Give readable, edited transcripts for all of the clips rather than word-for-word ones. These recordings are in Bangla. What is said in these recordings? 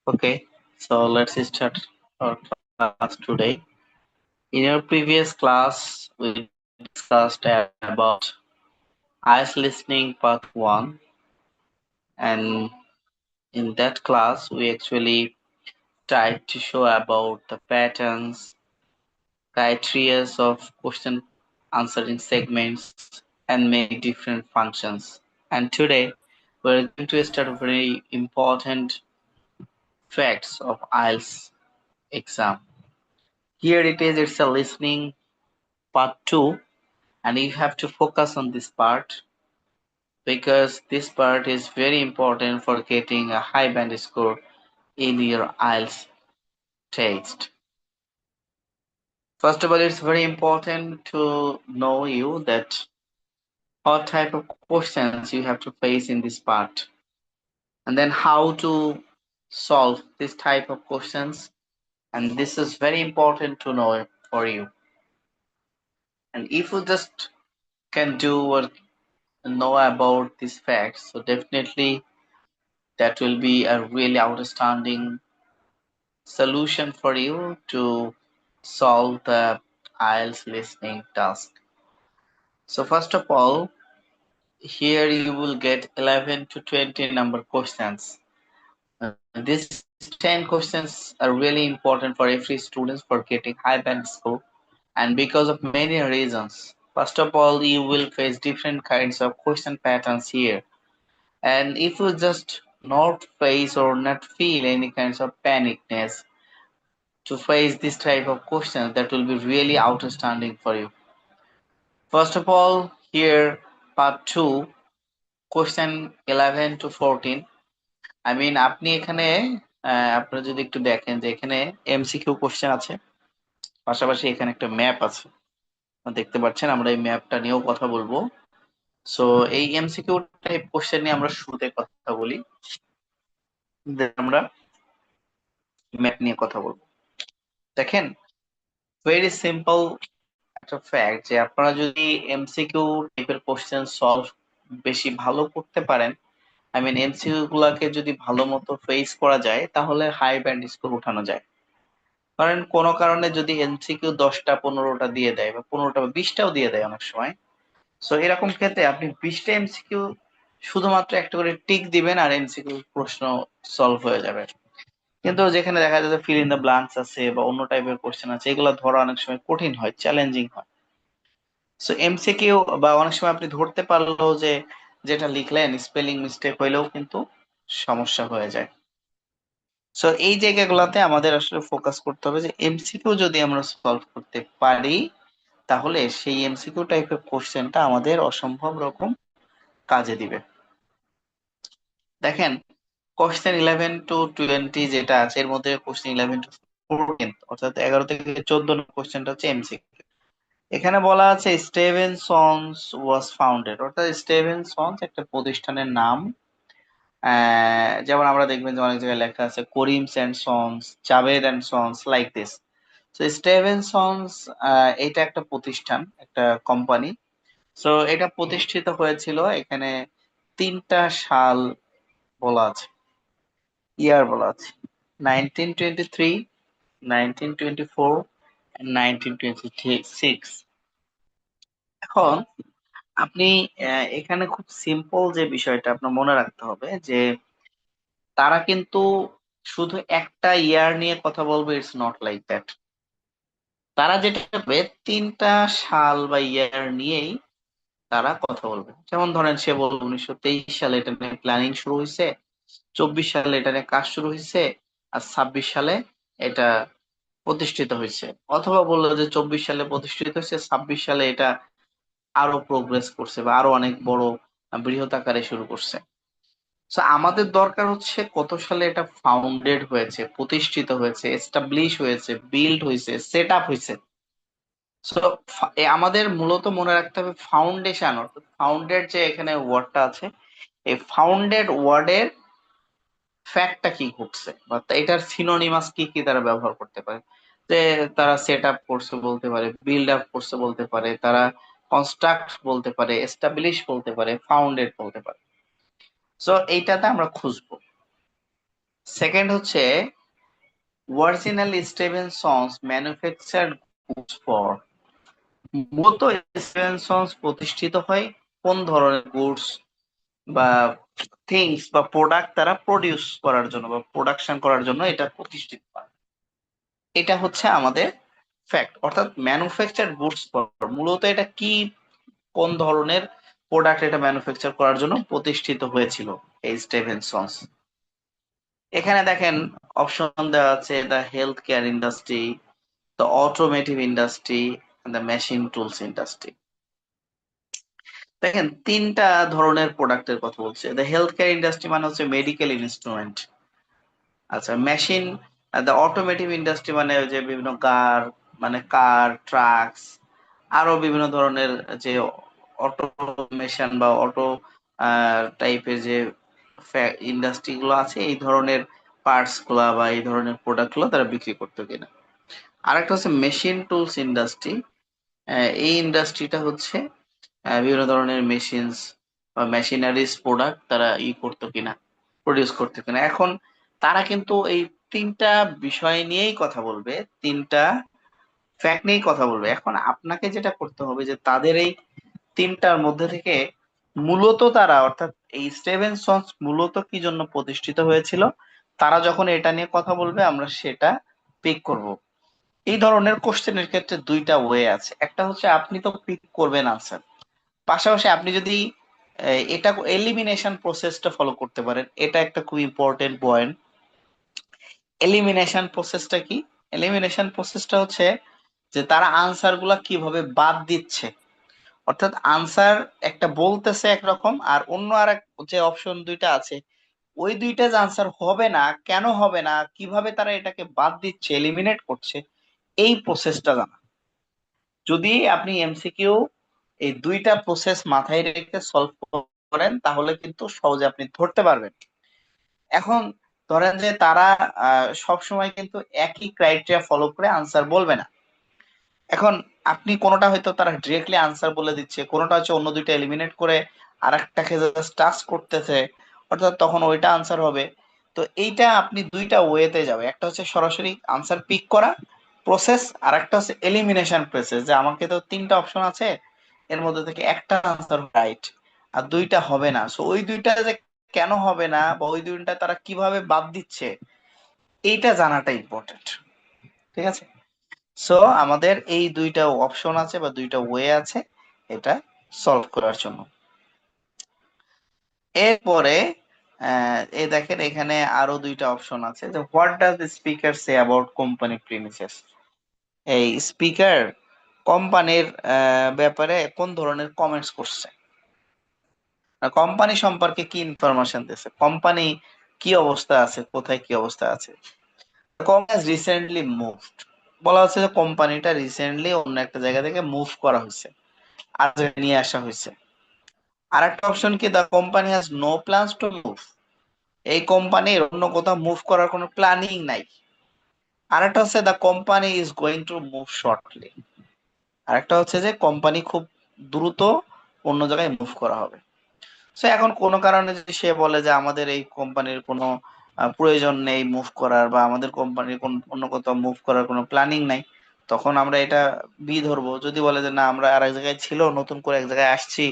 Okay, so let's start our class today. In our previous class, we discussed about IELTS listening part 1, and in that class, we actually tried to show about the patterns, criteria of question answering segments, and many different functions. And today, we're going to start a very important facts of IELTS exam. Here it is, it's a listening part 2, and you have to focus on this part because this part is very important for getting a high band score in your IELTS test. First of all, it's very important to know you that what type of questions you have to face in this part, and then how to solve this type of questions, and this is very important to know for you. And if you just can do or know about these facts, so definitely that will be a really outstanding solution for you to solve the IELTS listening task. So first of all, here you will get 11 to 20 number questions. These 10 questions are really important for every student for getting high band score, and because of many reasons. First of all, you will face different kinds of question patterns here. And if you just not face or not feel any kinds of panicness to face this type of questions, that will be really outstanding for you. First of all, here part 2, question 11 to 14. I mean আপনি এখানে আপনারা যদি একটু দেখেন যে এখানে এমসিকিউ কোশ্চেন আছে, পাশাপাশি এখানে একটা ম্যাপ আছে, দেখতে পাচ্ছেন। আমরা এই ম্যাপটা নিয়েও কথা বলবো। সো এই এমসিকিউ টাইপ কোশ্চেন নিয়ে আমরা শুরুতে কথা বলি, আমরা ম্যাপ নিয়ে কথা বলবো। দেখেন, ভেরি সিম্পল একটা ফ্যাক্ট যে আপনারা যদি এমসিকিউ টাইপের কোশ্চেন সলভ বেশি ভালো করতে পারেন, আই মিন এমসিকিউ গুলাকে যদি ভালো মতো ফেস করা যায়, তাহলে হাই ব্যান্ড স্কোর উঠানো যায়। কারণ কোনো কারণে যদি এমসিকিউ 10টা 15টা দিয়ে দেয় বা 15টা বা 20টাও দিয়ে দেয় অনেক সময়, সো এরকম ক্ষেত্রে আপনি 20টা এমসিকিউ শুধুমাত্র একটা করে টিক দিবেন আর এমসিকিউ প্রশ্ন সলভ হয়ে যাবে। কিন্তু যেখানে দেখা যায় যে ফিল ইন দ্য ব্ল্যাঙ্কস আছে বা অন্য টাইপের কোশ্চেন আছে, এগুলো ধরা অনেক সময় কঠিন হয়, চ্যালেঞ্জিং হয়। সো এমসিকিউ বা অনেক সময় আপনি ধরতে পারলেও যে যেটা লিখলেন স্পেলিং মিস্টেক হইলেও কিন্তু সমস্যা হয়ে যায়। সো এই জায়গাগুলোতে আমাদের আসলে ফোকাস করতে হবে যে এমসিকিউ যদি আমরা সলভ করতে পারি, তাহলে সেই এমসিকিউ টাইপের কোশ্চেনটা আমাদের অসম্ভব রকম কাজে দিবে। দেখেন, কোশ্চেন 11 টু 20 যেটা আছে, এর মধ্যে কোশ্চেন 11 টু 14 অর্থাৎ 11 থেকে 14 কোশ্চেনটা হচ্ছে এমসিকিউ। এখানে বলা আছে স্টেভেনসন্স ওয়াজ ফাউন্ডেড, অর্থাৎ স্টেভেনসন্স একটা প্রতিষ্ঠানের নাম। যেমন আমরা দেখবেন যে অনেক জায়গায় লেখা আছে Karim's and sons, Javed and sons, like this. So Stevensons এটা একটা প্রতিষ্ঠান, একটা কোম্পানি। সো এটা প্রতিষ্ঠিত হয়েছিল, এখানে 3টা সাল বলা আছে, ইয়ার বলা আছে, 1923, 1924 and 1926। এখন আপনি এখানে খুব সিম্পল যে বিষয়টা আপনার মনে রাখতে হবে যে তারা কিন্তু শুধু একটা ইয়ার নিয়ে কথা বলবে, ইটস নট লাইক দ্যাট। তারা যেটা করবে 3টা সাল বা ইয়ার নিয়েই তারা কথা বলবে। যেমন ধরেন সে বলবে 1923 সালে এটা নিয়ে প্ল্যানিং শুরু হয়েছে, 24 সালে এটা নিয়ে কাজ শুরু হয়েছে, আর 26 সালে এটা প্রতিষ্ঠিত হয়েছে। অথবা বললো যে 24 সালে প্রতিষ্ঠিত হয়েছে, 26 সালে এটা আরো প্রোগ্রেস করছে বা আরো অনেক বড় বৃহৎ আকারে শুরু করছে। সো আমাদের দরকার হচ্ছে কত সালে এটা ফাউন্ডেড হয়েছে, প্রতিষ্ঠিত হয়েছে, এস্টাবলিশ হয়েছে, বিল্ড হয়েছে, সেট আপ হয়েছে। সো আমাদের মূলত মনে রাখতে হবে ফাউন্ডেশন, অর্থাৎ ফাউন্ডেড যে এখানে ওয়ার্ডটা আছে, এই ফাউন্ডেড ওয়ার্ডের ফ্যাক্টটা কি ঘটছে বা এটার সিনোনিমাস কি কি তারা ব্যবহার করতে পারে। যে তারা সেট আপ করছে বলতে পারে, বিল্ড আপ করছে বলতে পারে, তারা কনস্ট্রাক্ট বলতে পারে, এস্টাবলিশ বলতে পারে, ফাউন্ডেড বলতে পারে। সো এইটাতে আমরা খুঁজবো। সেকেন্ড হচ্ছে অরিজিনাল স্টিভেনসন্স ম্যানুফ্যাকচার্ড গুডস ফর। মূলত স্টিভেনসন্স প্রতিষ্ঠিত হয় কোন ধরনের গুডস বা থিংস বা প্রোডাক্ট তারা প্রডিউস করার জন্য বা প্রোডাকশন করার জন্য এটা প্রতিষ্ঠিত হয়। এটা হচ্ছে আমাদের ফ্যাক্ট, অর্থাৎ ম্যানুফ্যাকচার গুডস ফর, মূলত এটা কি, কোন ধরনের প্রোডাক্ট এটা ম্যানুফ্যাকচার করার জন্য প্রতিষ্ঠিত হয়েছিল এই স্টিভেনসন্স। এখানে দেখেন অপশন দেওয়া আছে: the health care industry, the automotive industry, the machine tools industry. দেখেন তিনটা ধরনের প্রোডাক্টের কথা বলছে। দ্য হেলথ কেয়ার ইন্ডাস্ট্রি মানে হচ্ছে মেডিকেল ইনস্ট্রুমেন্ট। আচ্ছা, মেশিন, দ্য অটোমেটিভ ইন্ডাস্ট্রি মানে ওই যে বিভিন্ন কার, মানে কার, ট্রাকস, আরো বিভিন্ন ধরনের যে অটোমেশন বা অটো টাইপের যে ইন্ডাস্ট্রি গুলো আছে, এই ধরনের পার্টস গুলা বা এই ধরনের প্রোডাক্ট গুলো তারা বিক্রি করতো কিনা। আরেকটা হচ্ছে মেশিন টুলস ইন্ডাস্ট্রি। এই ইন্ডাস্ট্রিটা হচ্ছে বিভিন্ন ধরনের মেশিনস বা মেশিনারিজ প্রোডাক্ট তারা করতো কিনা, প্রডিউস করতো কিনা। এখন তারা কিন্তু এই তিনটা বিষয় নিয়েই কথা বলবে, তিনটা ফ্যাক্ট নিয়েই কথা বলবে। এখন আপনাকে যেটা করতে হবে যে তাদের এই তিনটার মধ্যে থেকে মূলত তারা, অর্থাৎ এই স্টিভেনসন্স মূলত কি জন্য প্রতিষ্ঠিত হয়েছিল, তারা যখন এটা নিয়ে কথা বলবে আমরা সেটা পিক করব। এই ধরনের কোশ্চেনের ক্ষেত্রে দুইটা ওয়ে আছে। একটা হচ্ছে আপনি তো পিক করবেন আনসার, পাশাপাশি আপনি যদি এটা এলিমিনেশন প্রসেসটা ফলো করতে পারেন, এটা একটা খুব ইম্পর্টেন্ট পয়েন্ট। এলিমিনেশন প্রসেসটা কি? এলিমিনেশন প্রসেসটা হচ্ছে যে তারা আনসার গুলা কিভাবে বাদ দিচ্ছে। অর্থাৎ আনসার একটা বলতেছে একরকম, আর অন্য আর এক যে অপশন দুইটা আছে, ওই দুইটা যে আনসার হবে না, কেন হবে না, কিভাবে তারা এটাকে বাদ দিচ্ছে, এলিমিনেট করছে, এই প্রসেসটা জানা। যদি আপনি এমসিকিউ এই দুইটা প্রসেস মাথায় রেখে সলভ করেন তাহলে কিন্তু সহজে আপনি ধরতে পারবেন। এখন ধরেন যে তারা সব সময় কিন্তু একই ক্রাইটেরিয়া ফলো করে আনসার বলবে না। এখন আপনি কোনোটা হয়তো তারা ডিরেক্টলি আনসার বলে দিচ্ছে, কোনোটা হচ্ছে অন্য দুইটা এলিমিনেট করে আর একটাকে জাস্ট টাচ করতেছে, অর্থাৎ তখন ওইটা আনসার হবে। তো এইটা আপনি দুইটা ওয়েতে যাবে, একটা হচ্ছে সরাসরি আনসার পিক করা প্রসেস, আর একটা হচ্ছে এলিমিনেশন প্রসেস, যে আমাকে তো তিনটা অপশন আছে, এর মধ্যে থেকে একটা আনসার রাইট আর দুইটা হবে না। সো ওই দুইটা যে কেন হবে না বা ওই দুইটা তারা কিভাবে বাদ দিচ্ছে, এইটা জানাটা ইম্পর্টেন্ট। ঠিক আছে? সো আমাদের এই দুইটা অপশন আছে বা দুইটা ওয়ে আছে এটা সলভ করার জন্য। এরপরে এই দেখেন এখানে আরো দুইটা অপশন আছে, যে what does the speaker say about company premises. এই স্পিকার কোম্পানির ব্যাপারে কোন ধরনের কমেন্টস করছে, কোম্পানি সম্পর্কে কি ইনফরমেশন দিচ্ছে, কোম্পানি কি অবস্থা আছে, কোথায় কি অবস্থা আছে। কোম্পানি রিসেন্টলি মুভড, বলা হচ্ছে যে কোম্পানিটা রিসেন্টলি অন্য একটা জায়গা থেকে মুভ করা হয়েছে, আর জায়গায় নিয়ে আসা হয়েছে। আর একটা অপশন কি, the company has no plans to move, এই কোম্পানির অন্য কোথাও মুভ করার কোনো প্ল্যানিং নাই। আর একটা হচ্ছে the company is going to move shortly, আর একটা হচ্ছে যে কোম্পানি খুব দ্রুত অন্য জায়গায় মুভ করা হবে। সো এখন কোনো কারণে যদি সে বলে যে আমাদের এই কোম্পানির কোনো প্রয়োজন নেই মুভ করার, বা আমাদের কোম্পানির কোন অন্য কোথাও মুভ করার কোনো প্ল্যানিং নাই, তখন আমরা এটা বি ধরবো। যদি বলে যে না, আমরা আর এক জায়গায় ছিল, নতুন করে এক জায়গায় আসছি,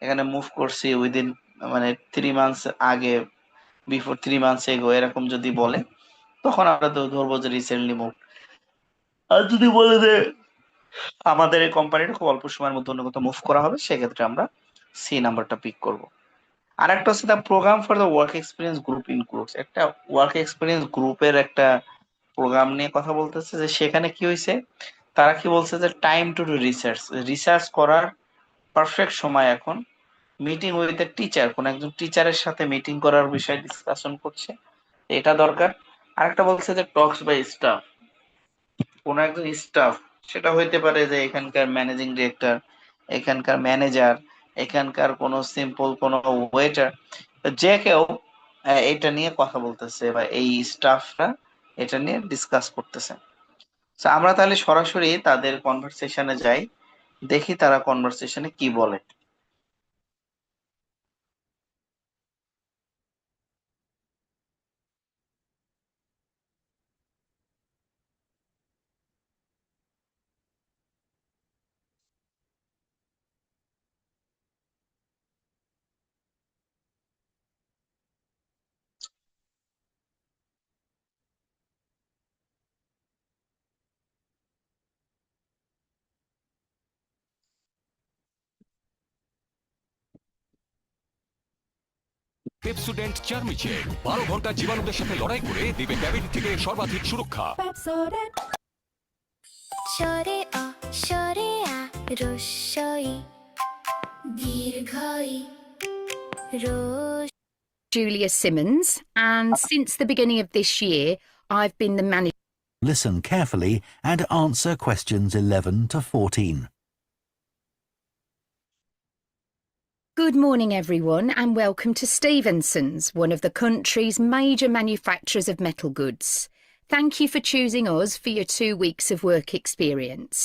এখানে মুভ করছি উইদিন মানে 3 মান্থস আগে, বিফোর 3 মান্থস এগো, এরকম যদি বলে তখন আমরা তো ধরবো যে রিসেন্টলি মুভ। আর যদি বলে যে আমাদের এই কোম্পানিটা খুব অল্প সময়ের মধ্যে অন্য কোথাও মুভ করা হবে, সেক্ষেত্রে আমরা সি নাম্বারটা পিক করব। আর একটা হচ্ছে the program for the work experience group includes, একটা ওয়ার্ক এক্সপিরিয়েন্স গ্রুপের একটা প্রোগ্রাম নিয়ে কথা বলতেছে, যে সেখানে কি হয়েছে, তারা কি বলছে যে time to do research, research করার পারফেক্ট সময় এখন। মিটিং উইথ এ টিচার, কোন একজন টিচারের সাথে মিটিং করার বিষয়ে ডিসকাশন করছে, এটা দরকার। আরেকটা বলছে যে টক্স বাই স্টাফ, কোন একজন স্টাফ, সেটা হইতে পারে যে এখানকার ম্যানেজিং ডিরেক্টর, এখানকার ম্যানেজার, এখানকার কোনো সিম্পল কোনো ওয়েটার, যে কেউ এটা নিয়ে কথা বলতেছে বা এই স্টাফরা এটা নিয়ে ডিসকাস করতেছে। তো আমরা তাহলে সরাসরি তাদের কনভারসেশনে যাই, দেখি তারা কনভারসেশনে কি বলে। পেপসোডেন্ট চার্মিচের 12 ঘন্টা জীবাণুদের সাথে লড়াই করে দিবে ক্যাভিটি থেকে সর্বাধিক সুরক্ষা। Julia Simmons, and since the beginning of this year, I've been the manager. Listen carefully and answer questions 11 to 14. Good morning, everyone, and welcome to Stevenson's, one of the country's major manufacturers of metal goods. Thank you for choosing us for your 2 weeks of work experience.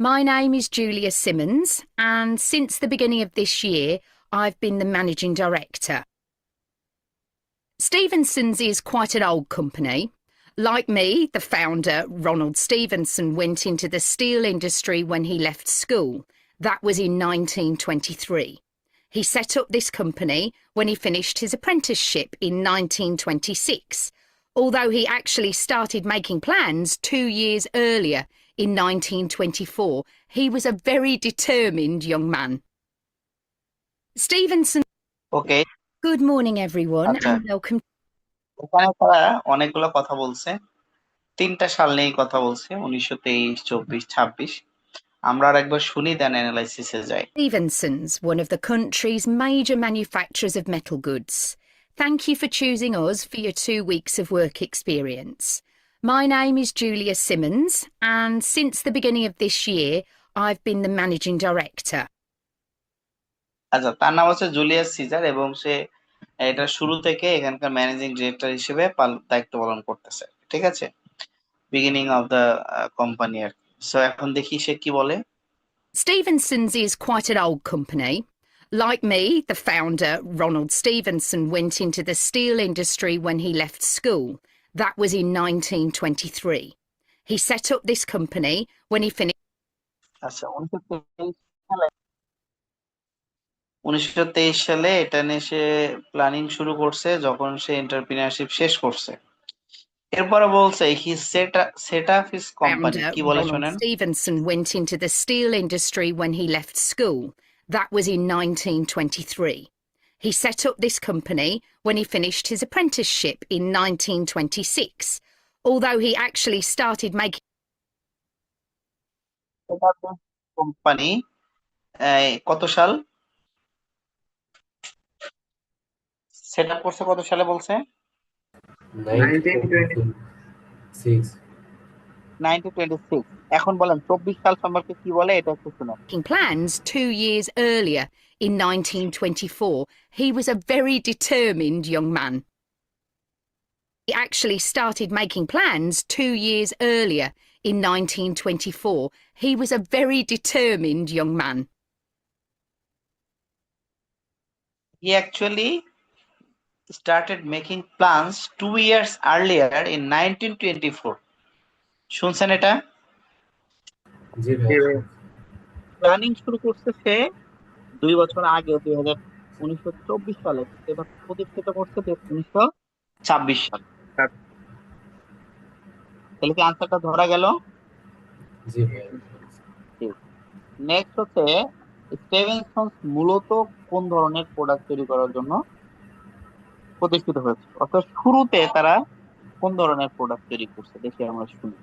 My name is Julia Simmons, and since the beginning of this year, I've been the managing director. Stevenson's is quite an old company. Like me, the founder, Ronald Stevenson, went into the steel industry when he left school. That was in 1923. He set up this company when he finished his apprenticeship in 1926, although he actually started making plans 2 years earlier in 1924. He was a very determined young man. Stevenson. Okay. Good morning, everyone, আচ্ছা, and welcome. এখানে তারা অনেকগুলো কথা বলছে, 3টা সাল নিয়ে কথা বলছে, 1923, 24, 26। আমরা আর একবার শুনি, দেন অ্যানালাইসিসে যাই। Stevenson's, one of the country's major manufacturers of metal goods. Thank you for choosing us for your 2 weeks of work experience. My name is Julia Simmons, and since the beginning of this year, I've been the managing director. আচ্ছা, তার নাম হচ্ছে জুলিয়াস সিজার এবং সে এটা শুরু থেকে এখানকার ম্যানেজিং ডিরেক্টর হিসেবে দায়িত্ব পালন করতেছে। ঠিক আছে, বিগিনিং অফ দ্য কোম্পানি আর কি। সো এখন দেখি সে কি বলে। Stevenson's is quite an old company. Like me, the founder, Ronald Stevenson, went into the steel industry when he left school. That was in 1923. He set up this company when he finished. আচ্ছা, 1923 সালে এটা নিয়ে সে প্ল্যানিং শুরু করছে যখন সে এন্টারপ্রিনারশিপ শেষ করছে। এরপরে বলছে he set up his company, Founder কি বলে Ronald শোনেন। Stevenson went into the steel industry when he left school. That was in 1923. He set up this company when he finished his apprenticeship in 1926, although he actually started making. Company কত সাল সেট আপ করছে, কত সালে বলছে? 1926। এখন বলেন 24 সাল সম্পর্কে কি বলে, এটা একটু শুনুন। Making plans 2 years earlier in 1924. He was a very determined young man. He actually started making plans 2 years earlier in 1924. He was a very determined young man. He actually started making plans 2 years earlier in 1924. শুনছেন এটা? জি ভাই, প্ল্যানিং শুরু করছে সে 2 বছর আগে, 1924 সালে। এটা প্রতিষ্ঠিত করছে 1926 সালে। তাহলে কি আনসারটা ধরা গেল? জি ভাই। নেক্সট হচ্ছে স্টেভেনসনস মূলত কোন ধরনের প্রোডাক্ট তৈরি করার জন্য প্রতিষ্ঠিত হয়েছে, অর্থাৎ শুরুতে তারা কোন ধরনের প্রোডাক্ট তৈরি করছে, দেখি আমরা শুনি।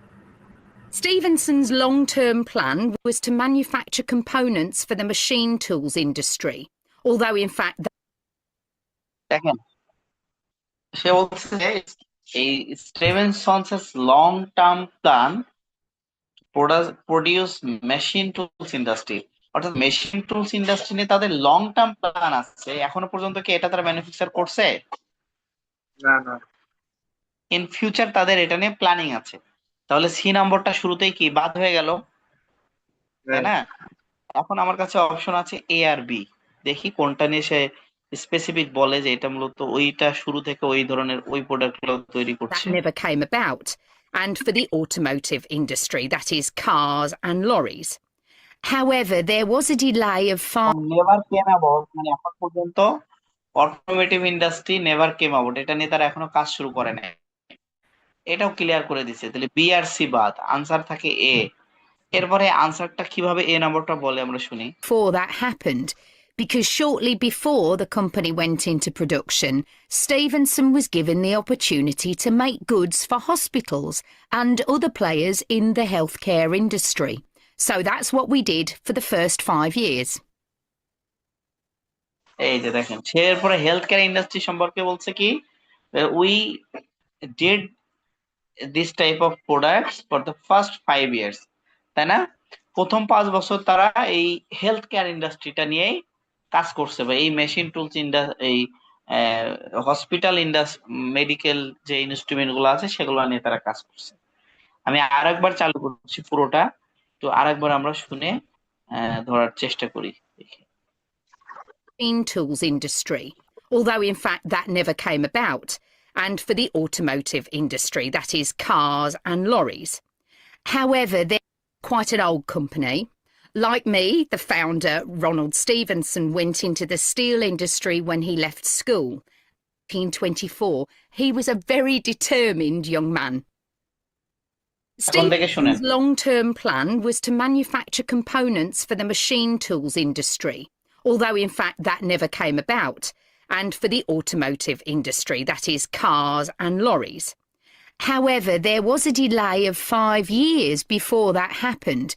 Stevenson's long-term plan was to manufacture components for the machine tools industry, although in fact দেখেন, সে বলছে এই Stevensons long term plan produce machine tools industry, অর্থাৎ মেশিন টুলস ইন্ডাস্ট্রি নিয়ে তাদের লং টার্ম প্ল্যান আছে। এখনো পর্যন্ত কি এটা তারা ম্যানুফ্যাকচার করছে? না। ইন ফিউচার তাদের এটা নিয়ে প্ল্যানিং আছে। তাহলে সি নম্বরটা শুরুতেই কি বাদ হয়ে গেল, তাই না? এখন আমার কাছে অপশন আছে এ আর বি, দেখি কোনটা নিয়ে সে স্পেসিফিক বলে যে এটা মূলত ওইটা শুরু থেকে ওই ধরনের ওই প্রোডাক্টগুলো তৈরি that করছে। never came about, and for the automotive industry, that is cars and lorries. However, there was a delay of 5. Never came about, মানে এখন পর্যন্ত automotive industry never came about, এটা নিয়ে তারা এখনো কাজ শুরু করে নাই, এটাও ক্লিয়ার করে দিছে। তাহলে বি আর সি বাদ, আনসার থাকে এ। এরপরে আনসারটা কিভাবে এ নাম্বারটা বলে আমরা শুনি। Before that happened, because shortly before the company went into production, Stevenson was given the opportunity to make goods for hospitals and other players in the healthcare industry. So that's what we did for the first 5 years. এই যে দেখেন, সে এরপরে হেলথ কেয়ার ইন্ডাস্ট্রি সম্পর্কে বলছে কি, we did this type of products for the first 5 years, তাই না? প্রথম 5 বছর তারা এই হেলথ কেয়ার ইন্ডাস্ট্রিটা নিয়েই কাজ করছে, বা এই মেশিন টুলস এই হসপিটাল মেডিকেল যে ইনস্ট্রুমেন্ট গুলো আছে সেগুলো নিয়ে তারা কাজ করছে। আমি আরেকবার চালু করছি পুরোটা, তো আরেকবার আমরা শুনে ধরার চেষ্টা করি। Machine tools industry, although in fact that never came about, and for the automotive industry, that is cars and lorries. However, they're quite an old company. Like me, the founder, Ronald Stevenson, went into the steel industry when he left school. In 1924, he was a very determined young man. এখন থেকে শুনেন। Stevenson's long-term plan was to manufacture components for the machine tools industry, although in fact that never came about, and for the automotive industry, that is cars and lorries. However, there was a delay of 5 years before that happened,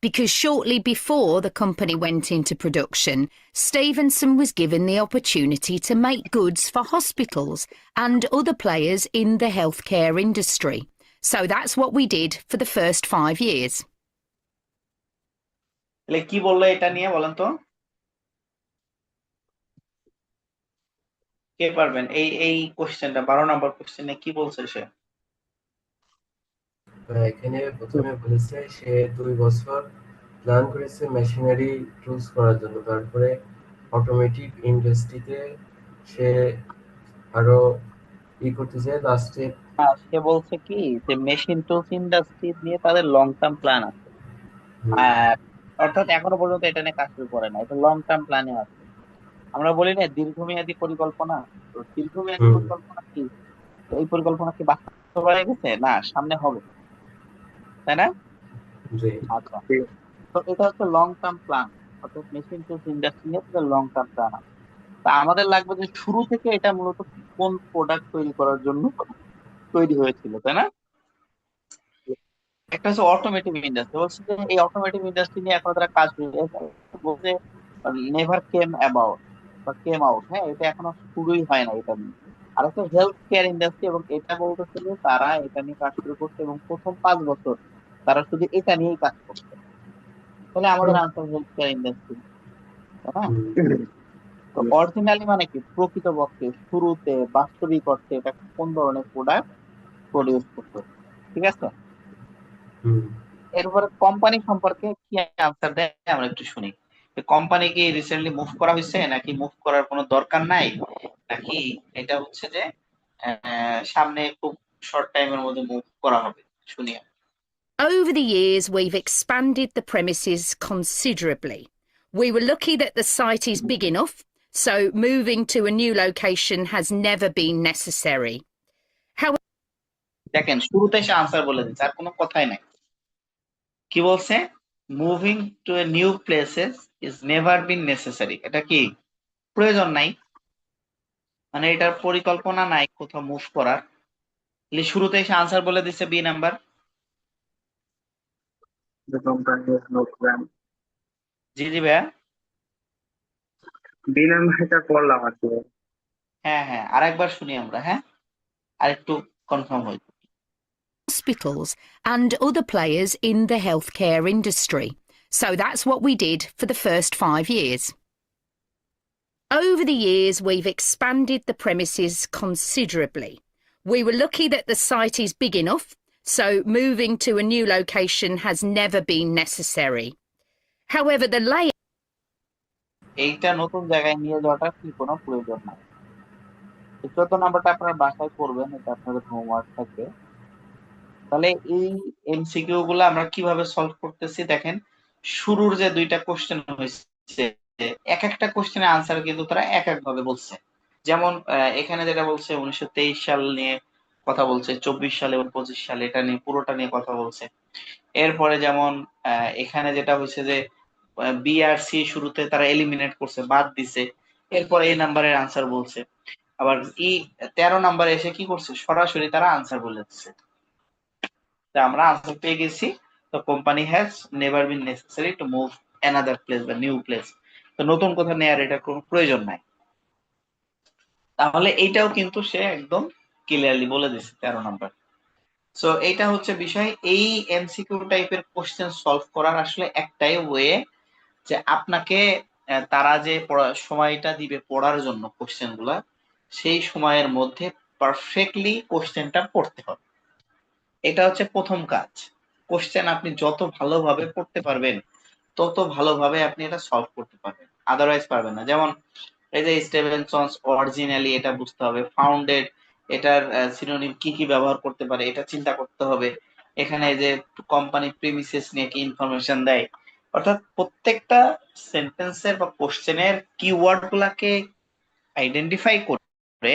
because shortly before the company went into production, Stevenson was given the opportunity to make goods for hospitals and other players in the healthcare industry. So that's what we did for the first 5 years. তাহলে কি বললো এটা নিয়ে বলেন তো, কে পারবেন? এই কোশ্চেনটা 12 নম্বর কোশ্চেনে কি বলছে সে? এখানে প্রথমে বলেছে সে 2 বছর প্ল্যান করেছে মেশিনারি টুলস করার জন্য, তারপরে অটোমেটিক ইন্ডাস্ট্রিতে সে আরো করতে চায় লাস্টে। সে বলছে কি যে মেশিন টুলস ইন্ডাস্ট্রি নিয়ে তাদের লং টার্ম প্ল্যান আছে, অর্থাৎ এখনো পর্যন্ত এটা নিয়ে কাজ শুরু করে না, এটা লং টার্ম প্ল্যানে আছে। আমরা বলি না দীর্ঘমেয়াদী পরিকল্পনা, তো দীর্ঘমেয়াদী পরিকল্পনা কি, এই পরিকল্পনা কি বাস্তবায়িত গেছে? না, সামনে হবে, তাই না? আচ্ছা, তো এটা হচ্ছে লং টার্ম প্ল্যান, অর্থাৎ মেশিন টুলস ইন্ডাস্ট্রি নিয়ে তাদের লং টার্ম প্ল্যান আছে। তা আমাদের লাগবে যে শুরু থেকে এটা মূলত কোন প্রোডাক্ট তৈরি করার জন্য তৈরি হয়েছিল, তাই না? একটা হচ্ছে অটোমেটিভ ইন্ডাস্ট্রি, বলছে যে এই অটোমেটিভ ইন্ডাস্ট্রি নিয়ে এখন তারা কাজ বলছে নেভার কেম অ্যাবাউট বা কেম আউট, হ্যাঁ, এটা এখনো শুরুই হয় না এটা নিয়ে। আর একটা হেলথ কেয়ার ইন্ডাস্ট্রি, এবং এটা বলতেছে যে তারা এটা নিয়ে কাজ শুরু করছে এবং প্রথম 5 বছর তারা শুধু এটা নিয়েই কাজ করছে। তাহলে আমাদের আনসার হেলথ কেয়ার ইন্ডাস্ট্রি, তাই না? তো অরিজিনালি মানে কি, প্রকৃতপক্ষে শুরুতে বাস্তবিক অর্থে এটা কোন ধরনের প্রোডাক্ট প্রডিউস করতে, ঠিক আছে? এরপরে কোম্পানি সম্পর্কে কি আনসার দেয় আমরা একটু শুনি। কোম্পানি কি রিসেন্টলি মুভ করা হয়েছে, নাকি মুভ করার কোনো দরকার নাই, নাকি এটা হচ্ছে যে সামনে খুব শর্ট টাইমের মধ্যে মুভ করা হবে? শুনি। Over the years, we've expanded the premises considerably. We were lucky that the site is big enough, so moving to a new location has never been necessary. দেখেন, শুরুতে সে আনসার বলে দিচ্ছে, আর কোনো কথাই নাই। কি বলছে? Moving to a new places is never been necessary, এটা কি প্রয়োজন নাই, মানে এটার পরিকল্পনা নাই কোথাও মুভ করার। শুরুতে এসে আনসার বলে দিচ্ছে বি নাম্বার। জি জি ভাইয়া, বি নাম্বারটা করলাম আর কি। হ্যাঁ হ্যাঁ, আরেকবার শুনি আমরা, হ্যাঁ, আরেকটু কনফার্ম হই। Hospitals and other players in the healthcare industry. So that's what we did for the first 5 years. Over the years, we've expanded the premises considerably. We were lucky that the site is big enough, so moving to a new location has never been necessary. However, the layout এইটা নতুন জায়গায় নিয়ে যাওয়াটা কি কোনো প্রয়োজন নাই। 14 নাম্বারটা আপনারা বাসায় করবেন, এটা আপনাদের হোমওয়ার্ক থাকবে। তাহলে এই এমসিকিউ গুলো আমরা কিভাবে সলভ করতেছি দেখেন, শুরুর যে 2টা কোশ্চেন হয়েছে, এক একটা কোশ্চেনের আনসার কিন্তু তারা এক এক ভাবে বলছে। যেমন এখানে যেটা বলছে 1923 সাল নিয়ে কথা বলছে, 24 সালে এবং 25 সালে এটা নিয়ে পুরোটা নিয়ে কথা বলছে। এরপরে যেমন এখানে যেটা হয়েছে যে বি আর সি শুরুতে তারা এলিমিনেট করছে, বাদ দিছে, এরপর এই নাম্বারের আনসার বলছে। আবার 13 নাম্বারে এসে কি করছে, সরাসরি তারা আনসার বলে দিচ্ছে। তা আমরা আনসার পেয়ে গেছি। তো company has never been necessary to move another place বা নিউ প্লেস। তো নতুন কোথাও নেয়ার এটা কোনো প্রয়োজন নাই। তাহলে এইটাও কিন্তু সে একদম ক্লিয়ারলি বলে দিচ্ছে 13 নাম্বার। সো এইটা হচ্ছে বিষয়। এই এমসিকিউ টাইপের কোশ্চেন সলভ করার আসলে একটাই ওয়ে, যে আপনাকে তারা যে সময়টা দিবে পড়ার জন্য কোশ্চেন গুলা, সেই সময়ের মধ্যে পারফেক্টলি কোশ্চেনটা পড়তে হবে। এটা হচ্ছে প্রথম কাজ। কোশ্চেন আপনি যত ভালোভাবে পড়তে পারবেন, তত ভালোভাবে আপনি এটা সলভ করতে পারবেন, আদারওয়াইজ পারবেন না। যেমন এই যে স্টেভেনসনস অরিজিনালি, এটা বুঝতে হবে। ফাউন্ডেড, এটার সিনোনিম কি কি ব্যবহার করতে পারে এটা চিন্তা করতে হবে। এখানে যে কোম্পানি প্রিমিসেস নিয়ে কি ইনফরমেশন দেয়, অর্থাৎ প্রত্যেকটা সেন্টেন্সের বা কোশ্চেনের কিওয়ার্ড গুলাকে আইডেন্টিফাই করে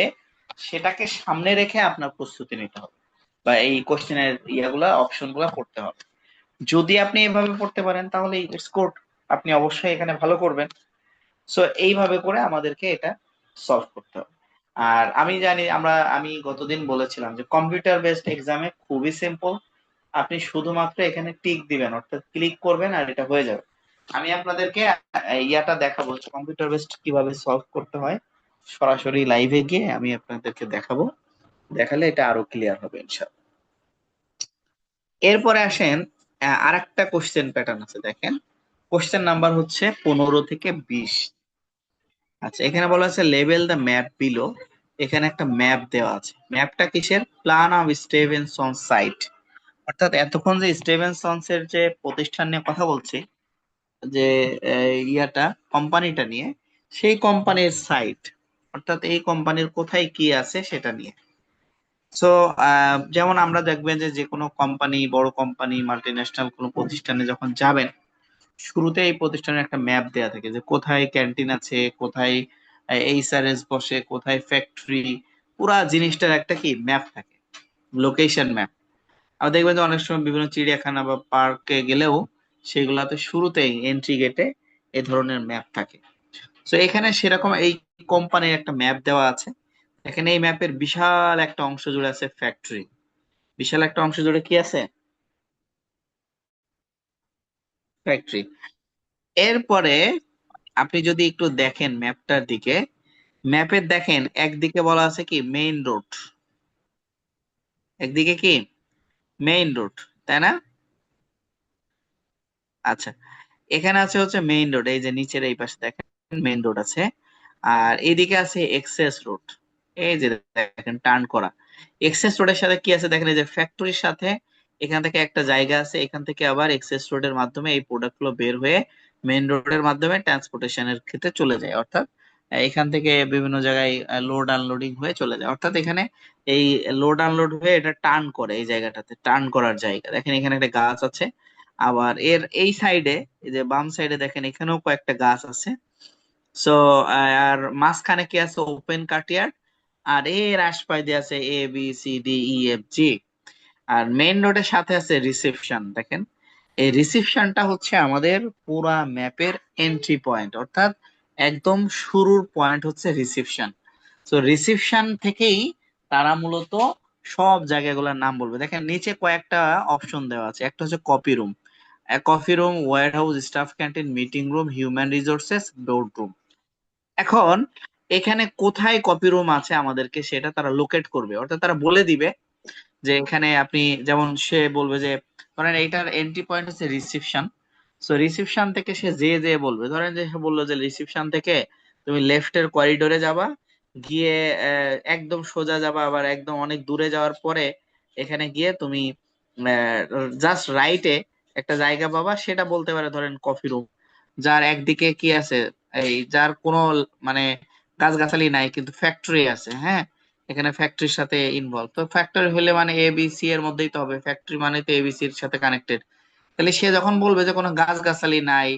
সেটাকে সামনে রেখে আপনার প্রস্তুতি নিতে হবে, বা এই কোশ্চেনের ইয়াগুলা অপশন গুলা পড়তে হবে। যদি আপনি এভাবে পড়তে পারেন তাহলে ইটস গুড, আপনি অবশ্যই এখানে ভালো করবেন। সো এইভাবে করে আমাদেরকে এটা সলভ করতে হবে। আর আমি জানি, আমি গতদিন বলেছিলাম যে কম্পিউটার বেসড এক্সামে খুবই সিম্পল। আপনি শুধুমাত্র এখানে টিক দিবেন, অর্থাৎ ক্লিক করবেন আর এটা হয়ে যাবে। আমি আপনাদেরকে ইয়াটা দেখাবো, কম্পিউটার বেসড কিভাবে সলভ করতে হয়, সরাসরি লাইভে গিয়ে আমি আপনাদেরকে দেখাবো। দেখালে এটা আরো ক্লিয়ার হবে ইনশাআল্লাহ। এরপরে আসেন, আরেকটা কোশ্চেন প্যাটার্ন আছে, দেখেন। কোশ্চেন নাম্বার হচ্ছে 15 থেকে 20। আচ্ছা, এখানে বলা আছে লেবেল দ্য ম্যাপ বিলো। এখানে একটা ম্যাপ দেওয়া আছে। ম্যাপটা কিসের? Plan of Stevenson site. অর্থাৎ এতক্ষণ যে স্টিভেনসনস এর যে প্রতিষ্ঠান নিয়ে কথা বলছি, যে ইয়াটা কোম্পানিটা নিয়ে, সেই কোম্পানির সাইট, অর্থাৎ এই কোম্পানির কোথায় কি আছে সেটা নিয়ে। সো যেমন আমরা দেখবেন যে যে কোনো কোম্পানি, বড় কোম্পানি, মাল্টি ন্যাশনাল কোনো প্রতিষ্ঠানে যখন যাবেন, শুরুতে এই প্রতিষ্ঠানের একটা ম্যাপ দেয়া থাকে, যে কোথায় ক্যান্টিন আছে, কোথায় এইচআরএস বসে, কোথায় ফ্যাক্টরি, পুরা জিনিসটার একটা কি ম্যাপ থাকে, লোকেশন ম্যাপ। আর দেখবেন যে অনেক সময় বিভিন্ন চিড়িয়াখানা বা পার্কে গেলেও সেগুলাতে শুরুতেই এন্ট্রি গেটে এই ধরনের ম্যাপ থাকে। তো এখানে সেরকম এই কোম্পানির একটা ম্যাপ দেওয়া আছে। এখানে এই ম্যাপের বিশাল একটা অংশ জুড়ে আছে ফ্যাক্টরি। বিশাল একটা অংশ জুড়ে কি আছে? ফ্যাক্টরি। এরপরে আপনি যদি একটু দেখেন ম্যাপটার দিকে, ম্যাপের দেখেন একদিকে বলা আছে কি মেইন রোড, একদিকে কি মেইন রোড, তাই না? আচ্ছা, এখানে আছে হচ্ছে মেইন রোড, এই যে নিচের এই পাশে দেখেন মেইন রোড আছে। আর এইদিকে আছে এক্সেস রোড, এই যে দেখেন টার্ন করা। এক্সেস রোডের সাথে কি আছে দেখেন, এই যে ফ্যাক্টরির সাথে এখান থেকে একটা জায়গা আছে, এখান থেকে আবার এক্সেস রোডের মাধ্যমে এই প্রোডাক্ট গুলো বের হয়ে মেইন রোডের মাধ্যমে ট্রান্সপোর্টেশনের ক্ষেত্রে চলে যায়। অর্থাৎ এখান থেকে বিভিন্ন জায়গায় লোড আনলোডিং হয়ে চলে যায়। অর্থাৎ এখানে এই লোড আনলোড হয়ে এটা টার্ন করে, এই জায়গাটাতে টার্ন করার জায়গা। দেখেন এখানে একটা গাছ আছে। আবার এর এই সাইডে, এই যে বাম সাইডে দেখেন এখানেও কয়েকটা গাছ আছে। সো আর মাঝখানে কি আছে? ওপেন কার্টইয়ার্ড। আর এর আশপাশ দিয়ে আছে A B C D E F G. আর মেইন রোডের সাথে আছে রিসেপশন। দেখেন এই রিসেপশনটা হচ্ছে আমাদের পুরা ম্যাপের এন্ট্রি পয়েন্ট, অর্থাৎ একদম শুরুর পয়েন্ট হচ্ছে রিসেপশন। তো রিসেপশন থেকেই তারা মূলত সব জায়গাগুলোর নাম বলবে। দেখেন নিচে কয়েকটা অপশন দেওয়া আছে। একটা হচ্ছে copy room, coffee room, warehouse, staff canteen, meeting room, human resources, board room. এখন এখানে কোথায় কপি রুম আছে আমাদেরকে সেটা তারা লোকেট করবে, অর্থাৎ তারা বলে দিবে যে এখানে আপনি, যেমন সে বলবে যে ধরেন এইটার এন্ট্রি পয়েন্ট হচ্ছে রিসিপশন। সো রিসিপশন থেকে সে যে বলবে, ধরেন যে সে বললো যে রিসিপশন থেকে তুমি লেফটের করিডোরে যাবা, গিয়ে একদম সোজা যাবা, আবার একদম অনেক দূরে যাওয়ার পরে এখানে গিয়ে তুমি জাস্ট রাইটে একটা জায়গা পাবা, সেটা বলতে পারে ধরেন কফি রুম। যার একদিকে কি আছে, এই যার কোনো মানে গাছগাছালি নাই কিন্তু ফ্যাক্টরি আছে, হ্যাঁ, এখানে ফ্যাক্টরির সাথে ইনভলভ। তো ফ্যাক্টরি হলে মানে এবিসি এর মধ্যেই তো হবে, ফ্যাক্টরি মানে তো এবিসি এর সাথে কানেক্টেড। তাহলে সে যখন বলবে যে কোনো গাছগাছালি নাই,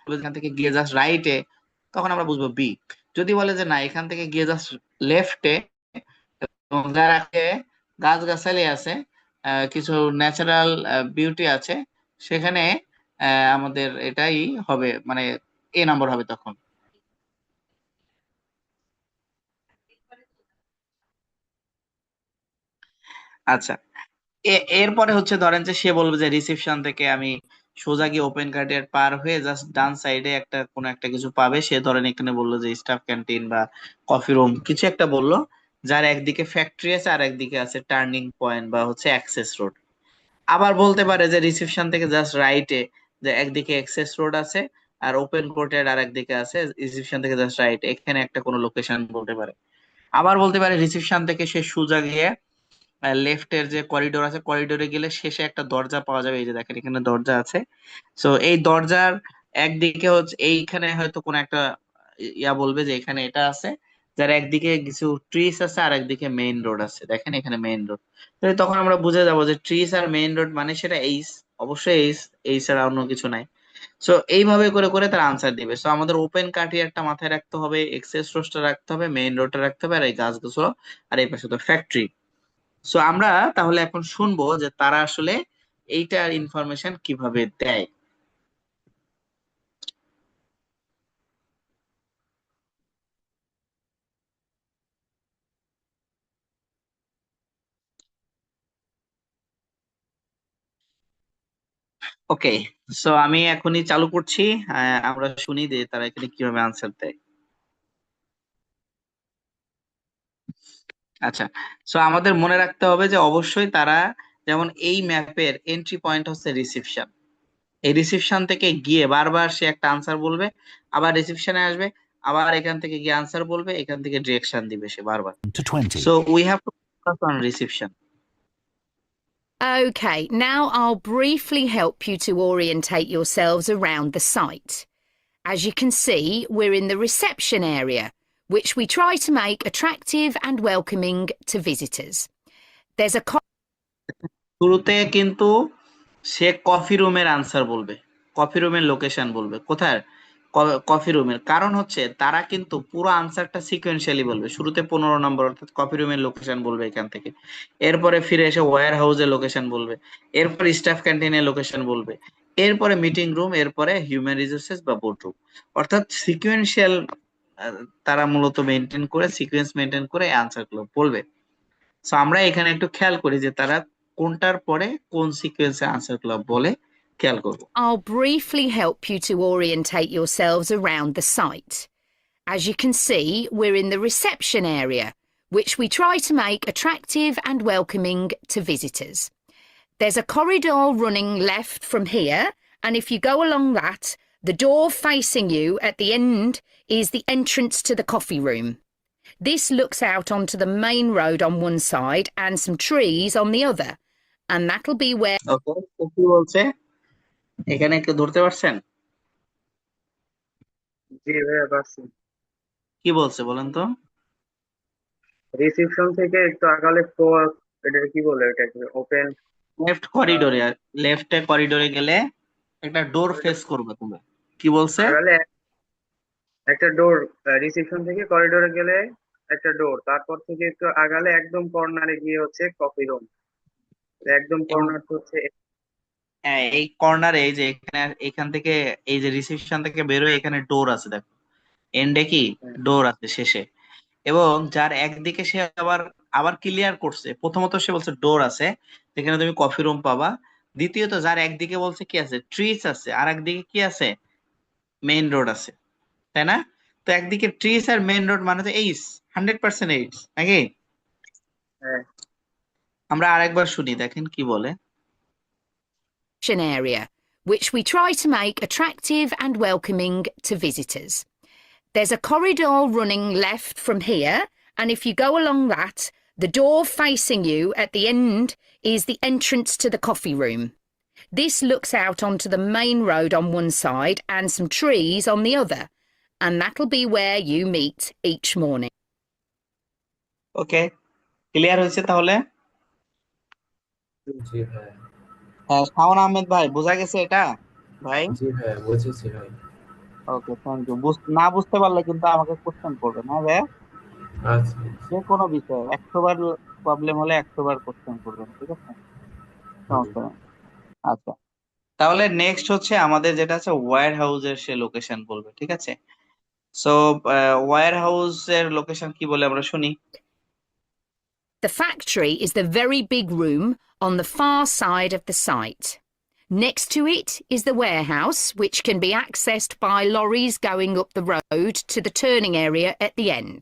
এখান থেকে গিয়ে জাস্ট রাইটে, তখন আমরা বুঝবো বি। যদি বলে যে না, এখান থেকে গিয়ে জাস্ট লেফটে, এবং যার আগে গাছগাছালি আছে, কিছু ন্যাচারাল বিউটি আছে, সেখানে আমাদের এটাই হবে, মানে এ নাম্বার হবে তখন। আচ্ছা, এরপরে হচ্ছে ধরেন যে সে বলবে যে রিসেপশন থেকে আমি সোজা গিয়ে ওপেন কার্টের পার হয়ে জাস্ট ডান সাইডে একটা কোনো একটা কিছু পাবে। সে ধরেন এখানে বললো যে স্টাফ ক্যান্টিন বা কফি রুম কিছু একটা বললো, যার একদিকে ফ্যাক্টরি আছে আর একদিকে আছে টার্নিং পয়েন্ট বা হচ্ছে অ্যাক্সেস রোড। আবার বলতে পারে যে রিসেপশন থেকে জাস্ট রাইটে, যে একদিকে অ্যাক্সেস রোড আছে আর ওপেন কোর্টের আর একদিকে আছে, রিসেপশন থেকে জাস্ট রাইট, এখানে একটা কোনো লোকেশন বলতে পারে। আবার বলতে পারে রিসেপশন থেকে সে সোজা গিয়ে লেফটের যে করিডোর আছে, করিডোরে গেলে শেষে একটা দরজা পাওয়া যাবে। এই যে দেখেন এখানে দরজা আছে। তো এই দরজার একদিকে হচ্ছে এইখানে হয়তো কোন একটা ইয়া বলবে যে এখানে এটা আছে, যার একদিকে কিছু ট্রিস আছে আর একদিকে মেইন রোড আছে। দেখেন এখানে মেইন রোড। তখন আমরা বুঝে যাবো যে ট্রিস আর মেইন রোড মানে সেটা এইস, অবশ্যই এইস, এই ছাড়া অন্য কিছু নাই। সো এইভাবে করে করে তার আনসার দিবে। সো আমাদের ওপেন কার্টিয়ারটা মাথায় রাখতে হবে, এক্সেস রোডটা রাখতে হবে, মেইন রোডটা রাখতে হবে, আর এই গাছগুলো আর এই পাশে তো ফ্যাক্টরি। সো আমরা তাহলে এখন শুনবো যে তারা আসলে এইটার ইনফরমেশন কিভাবে দেয়। ওকে, সো আমি এখনই চালু করছি। আমরা শুনি যে তারা এখানে কিভাবে আনসার দেয়। আচ্ছা, সো আমাদের মনে রাখতে হবে যে অবশ্যই তারা, যেমন এই ম্যাপের এন্ট্রি পয়েন্ট হচ্ছে রিসিপশন। এই রিসিপশন থেকে গিয়ে বারবার সে একটা আনসার বলবে, আবার রিসিপশনে আসবে, আবার এখান থেকে গিয়ে আনসার বলবে, এখান থেকে ডিরেকশন দিবে সে বারবার। to 20. So we have to focus on reception. Okay, now I'll briefly help you to orientate yourselves around the site. As you can see, we're in the reception area, which we try to make attractive and welcoming to visitors. There's a শুরুতে কিন্তু সে কফি রুমের আনসার বলবে, কফি রুমের লোকেশন বলবে। কোথায়? কফি রুমের। কারণ হচ্ছে তারা কিন্তু পুরো আনসারটা সিকোয়েন্সিয়ালি বলবে। শুরুতে 15 নম্বর অর্থাৎ কফি রুমের লোকেশন বলবে এখান থেকে, এরপরে ফিরে এসে ওয়্যার হাউসের লোকেশন বলবে, এরপর স্টাফ ক্যান্টিনের লোকেশন বলবে, এরপরে মিটিং রুম, এরপরে হিউম্যান রিসোর্সেস বা বোর্ড রুম। অর্থাৎ সিকোয়েন্সিয়াল তারা মূলত মেনটেন করে, সিকোয়েন্স মেনটেন করে আনসার গুলো বলবে। সো আমরা এখানে একটু খেয়াল করি যে তারা কোনটার পরে কোন সিকোয়েন্সে আনসার গুলো বলে, খেয়াল করব। I'll briefly help you to orientate yourselves around the site. As you can see, we're in the reception area, which we try to make attractive and welcoming to visitors. There's a corridor running left from here, and if you go along that, the door facing you at the end is the entrance to the coffee room. This looks out onto the main road on one side and some trees on the other, and that'll be where ওকে, তো কি বলছে এখানে, একটু ধরতে পারছেন জি ভাইয়া পারছি। কি বলছে বলেন তো? রিসিপশন থেকে একটু আগালে এটা কি বলে এটাকে ওপেন লেফট করিডোরে, লেফটে করিডোরে গেলে একটা ডোর ফেস করবে তুমি। কি বলছে? আগালে একটা ডোর, রিসিপশন থেকে করিডোরে গেলে একটা ডোর, তারপর থেকে একটু আগালে একদম কর্নারে গিয়ে হচ্ছে কফি রুম, একদম এবং কর্নার হচ্ছে। হ্যাঁ, এই কর্নারে এই যে এখানে, এখান থেকে এই যে রিসেপশন থেকে বেরোয় এখানে ডোর আছে দেখো, এন্ডে কি হ্যাঁ, ডোর আছে শেষে। এবং যার একদিকে সে আবার আবার ক্লিয়ার করছে, প্রথমত সে বলছে ডোর আছে যেখানে তুমি কফি রুম পাবা। দ্বিতীয়ত যার একদিকে বলছে কি আছে, ট্রিস আছে, আর একদিকে কি আছে, মেইন রোড আছে, তাই না? তো একদিকে ট্রিস আর মেইন রোড মানে তো এইস, 100% এইস নাকি? হ্যাঁ। আমরা আরেকবার শুনি, দেখেন কি বলে। area, which we try to make attractive and welcoming to visitors. There's a corridor running left from here, and if you go along that, the door facing you at the end is the entrance to the coffee room. This looks out onto the main road on one side and some trees on the other, and that'll be where you meet each morning. Okay, clear হয়েছে তাহলে? জি ভাই। শাওন আহমেদ ভাই, বোঝা গেছে এটা ভাই? জি ভাই, বুঝেছি ভাই। ওকে, থ্যাংক ইউ। না বুঝতে পারলে কিন্তু আমাকে কোশ্চেন করবেন, হ্যাঁ ভাই? আচ্ছা। যে কোনো বিষয় 100 বার প্রবলেম হলে 100 বার কোশ্চেন করবেন, ঠিক আছে? জি। সমস্যা নেই। আচ্ছা, তাহলে নেক্সট হচ্ছে আমাদের যেটা আছে ওয়্যার হাউসের সে লোকেশন বলবে, ঠিক আছে? সো ওয়্যার হাউসের লোকেশন কি বলে আমরা শুনি। The factory is the very big room on the far side of the site. Next to it is the warehouse, which can be accessed by lorries going up the road to the turning area at the end.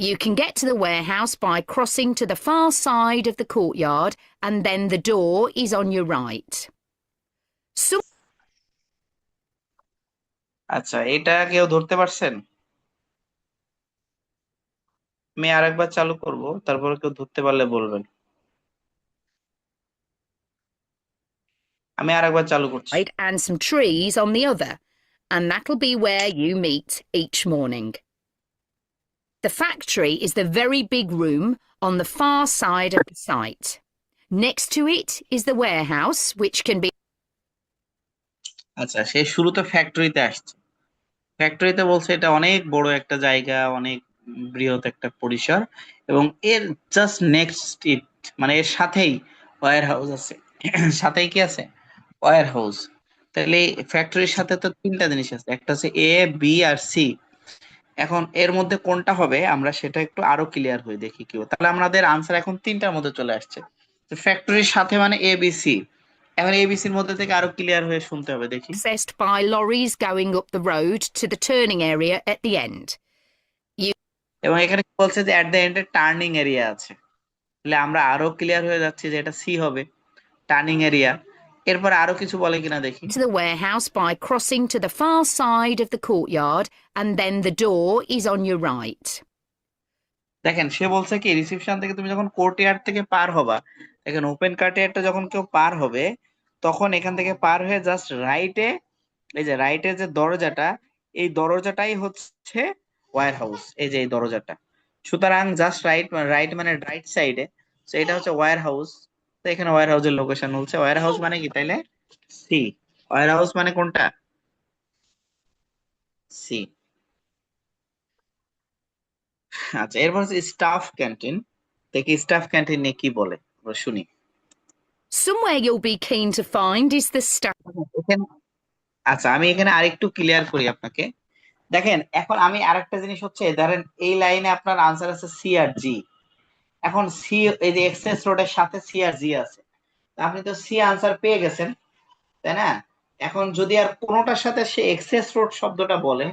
You can get to the warehouse by crossing to the far side of the courtyard, and then the door is on your right. আচ্ছা, এটা কেউ ধরতে পারছেন? আমি আরেকবার চালু করব, তারপর কেউ ধরতে পারলে বলবেন। আমি আরেকবার চালু করছি। Right, and some trees on the other, and that'll be where you meet each morning. The factory is the very big room on the far side of the site. Next to it is the warehouse, which can be আচ্ছা, সে শুরুতে ফ্যাক্টরিতে আসছে। ফ্যাক্টরিতে বলছে এটা অনেক বড় একটা জায়গা, অনেক বৃহৎ একটা পরিসর, এবং এর জাস্ট নেক্সট ইট, মানে এর সাথেই ওয়্যার হাউস আছে। সাথেই কি আছে? Warehouse. তাহলে ফ্যাক্টরির সাথে তো তিনটা জিনিস আছে, একটা হচ্ছে এ, বি আর সি। এখন এর মধ্যে কোনটা হবে আমরা সেটা একটু আরো ক্লিয়ার হয়ে দেখি কি হবে। তাহলে আমাদের আনসার এখন তিনটার মধ্যে চলে আসছে। ফ্যাক্টরির সাথে মানে এ বি সি। এখন এবিসির মধ্যে থেকে আরো ক্লিয়ার হয়ে শুনতে হবে, দেখি। accessed by lorries going up the road to the turning area at the end. এবং এখানে কি বলছে যে এট দ্য এন্ডে টার্নিং এরিয়া আছে, তাহলে আমরা আরো ক্লিয়ার হয়ে যাচ্ছি যে এটা সি হবে, টার্নিং এরিয়া। এরপর আরো কিছু বলে কিনা দেখি। To the warehouse by crossing to the far side of the courtyard, and then the door is on your right. দেখেন সে বলছে কি রিসিপশন থেকে তুমি যখন কোর্টইয়ার্ড থেকে পার হবা, দেখেন ওপেন কার্টইয়ার্ডটা যখন কেউ পার হবে তখন এখান থেকে পার হয়ে জাস্ট রাইটে, এই যে রাইটে যে দরজাটা, এই দরজাটাই হচ্ছে ওয়্যার হাউস, এই যে এই দরজাটা। সুতরাং জাস্ট রাইট, রাইট মানে রাইট সাইডে, তো এটা হচ্ছে ওয়্যার হাউস। তো এখানে ওয়্যার হাউসের লোকেশন বলছে, ওয়্যার হাউস মানে কি তাইলে? সি। ওয়্যার হাউস মানে কোনটা? সি। আচ্ছা, এরপর হচ্ছে স্টাফ ক্যান্টিন। দেখি স্টাফ ক্যান্টিন নিয়ে কি বলে, আমরা শুনি। Somewhere you'll be keen to find is the staff. এখানে আচ্ছা, আমি এখানে আরেকটু ক্লিয়ার করি আপনাকে। দেখেন এখন আমি আরেকটা জিনিস হচ্ছে, ধরেন এই লাইনে আপনার আনসার আছে সি আর জি। এখন সি, এই যে এক্সেস রোডের সাথে সি আর জি আছে, আপনি তো সি আনসার পেয়ে গেছেন, তাই না? এখন যদি আর কোনোটার সাথে সে এক্সেস রোড শব্দটা বলে,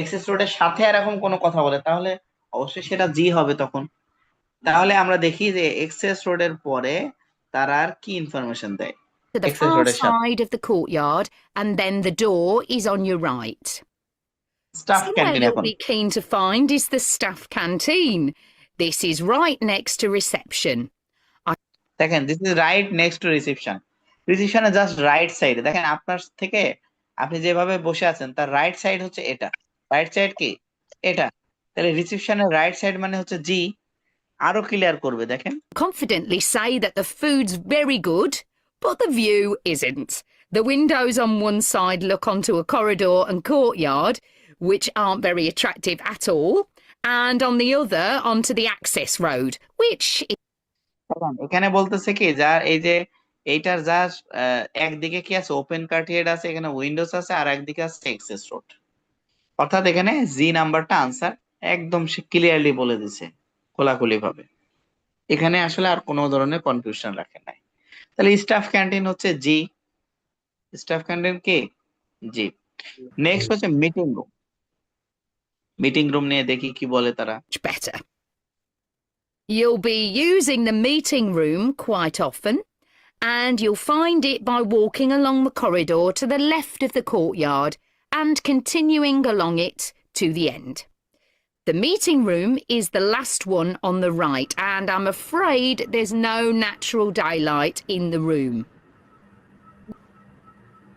এক্সেস রোডের সাথে আর এখন কোনো কথা বলে, তাহলে অবশ্যই সেটা জি হবে তখন। তাহলে আমরা দেখি যে এক্সেস রোডের পরে তারা আর কি ইনফরমেশন দেয়। To the এক্সেস far রোডের সাথে side of the courtyard, and then the door is on your right. Staff Somewhere canteen you'll এখন be keen to find is the staff canteen. This is right next to reception. দেখেন, this is right next to reception. রিসেপশনে জাস্ট রাইট সাইডে, দেখেন আপনার থেকে আপনি যেভাবে বসে আছেন তার রাইট সাইড হচ্ছে এটা, রাইট সাইড কি এটা, তাহলে রিসেপশনের রাইট সাইড মানে হচ্ছে জি। আরো ক্লিয়ার করবে, দেখেন। Confidently say that the food's very good, but the view isn't. The windows on one side look onto a corridor and courtyard, which aren't very attractive at all, and on the other onto the access road, which দেখেন, এখানে বলতেছে কি যা এই যে এইটার যা একদিকে কি আছে, ওপেন কার্টিয়েড আছে, এখানে উইন্ডোজ আছে, আর একদিকে আছে এক্সেস রোড। অর্থাৎ এখানে জি নাম্বারটা আনসার, একদম সে ক্লিয়ারলি বলে দিছে খোলাখুলি ভাবে। এখানে আসলে আর কোনো ধরনের কনফিউশন রাখে নাই। তাহলে স্টাফ ক্যান্টিন হচ্ছে জি, স্টাফ ক্যান্টিন কি জি। নেক্সট হচ্ছে মিটিং রুম। মিটিং রুম নিয়ে দেখি কি বলে তারা। better. You'll be using the meeting room quite often, and you'll find it by walking along the corridor to the left of the courtyard and continuing along it to the end. The meeting room is the last one on the right, and I'm afraid there's no natural daylight in the room.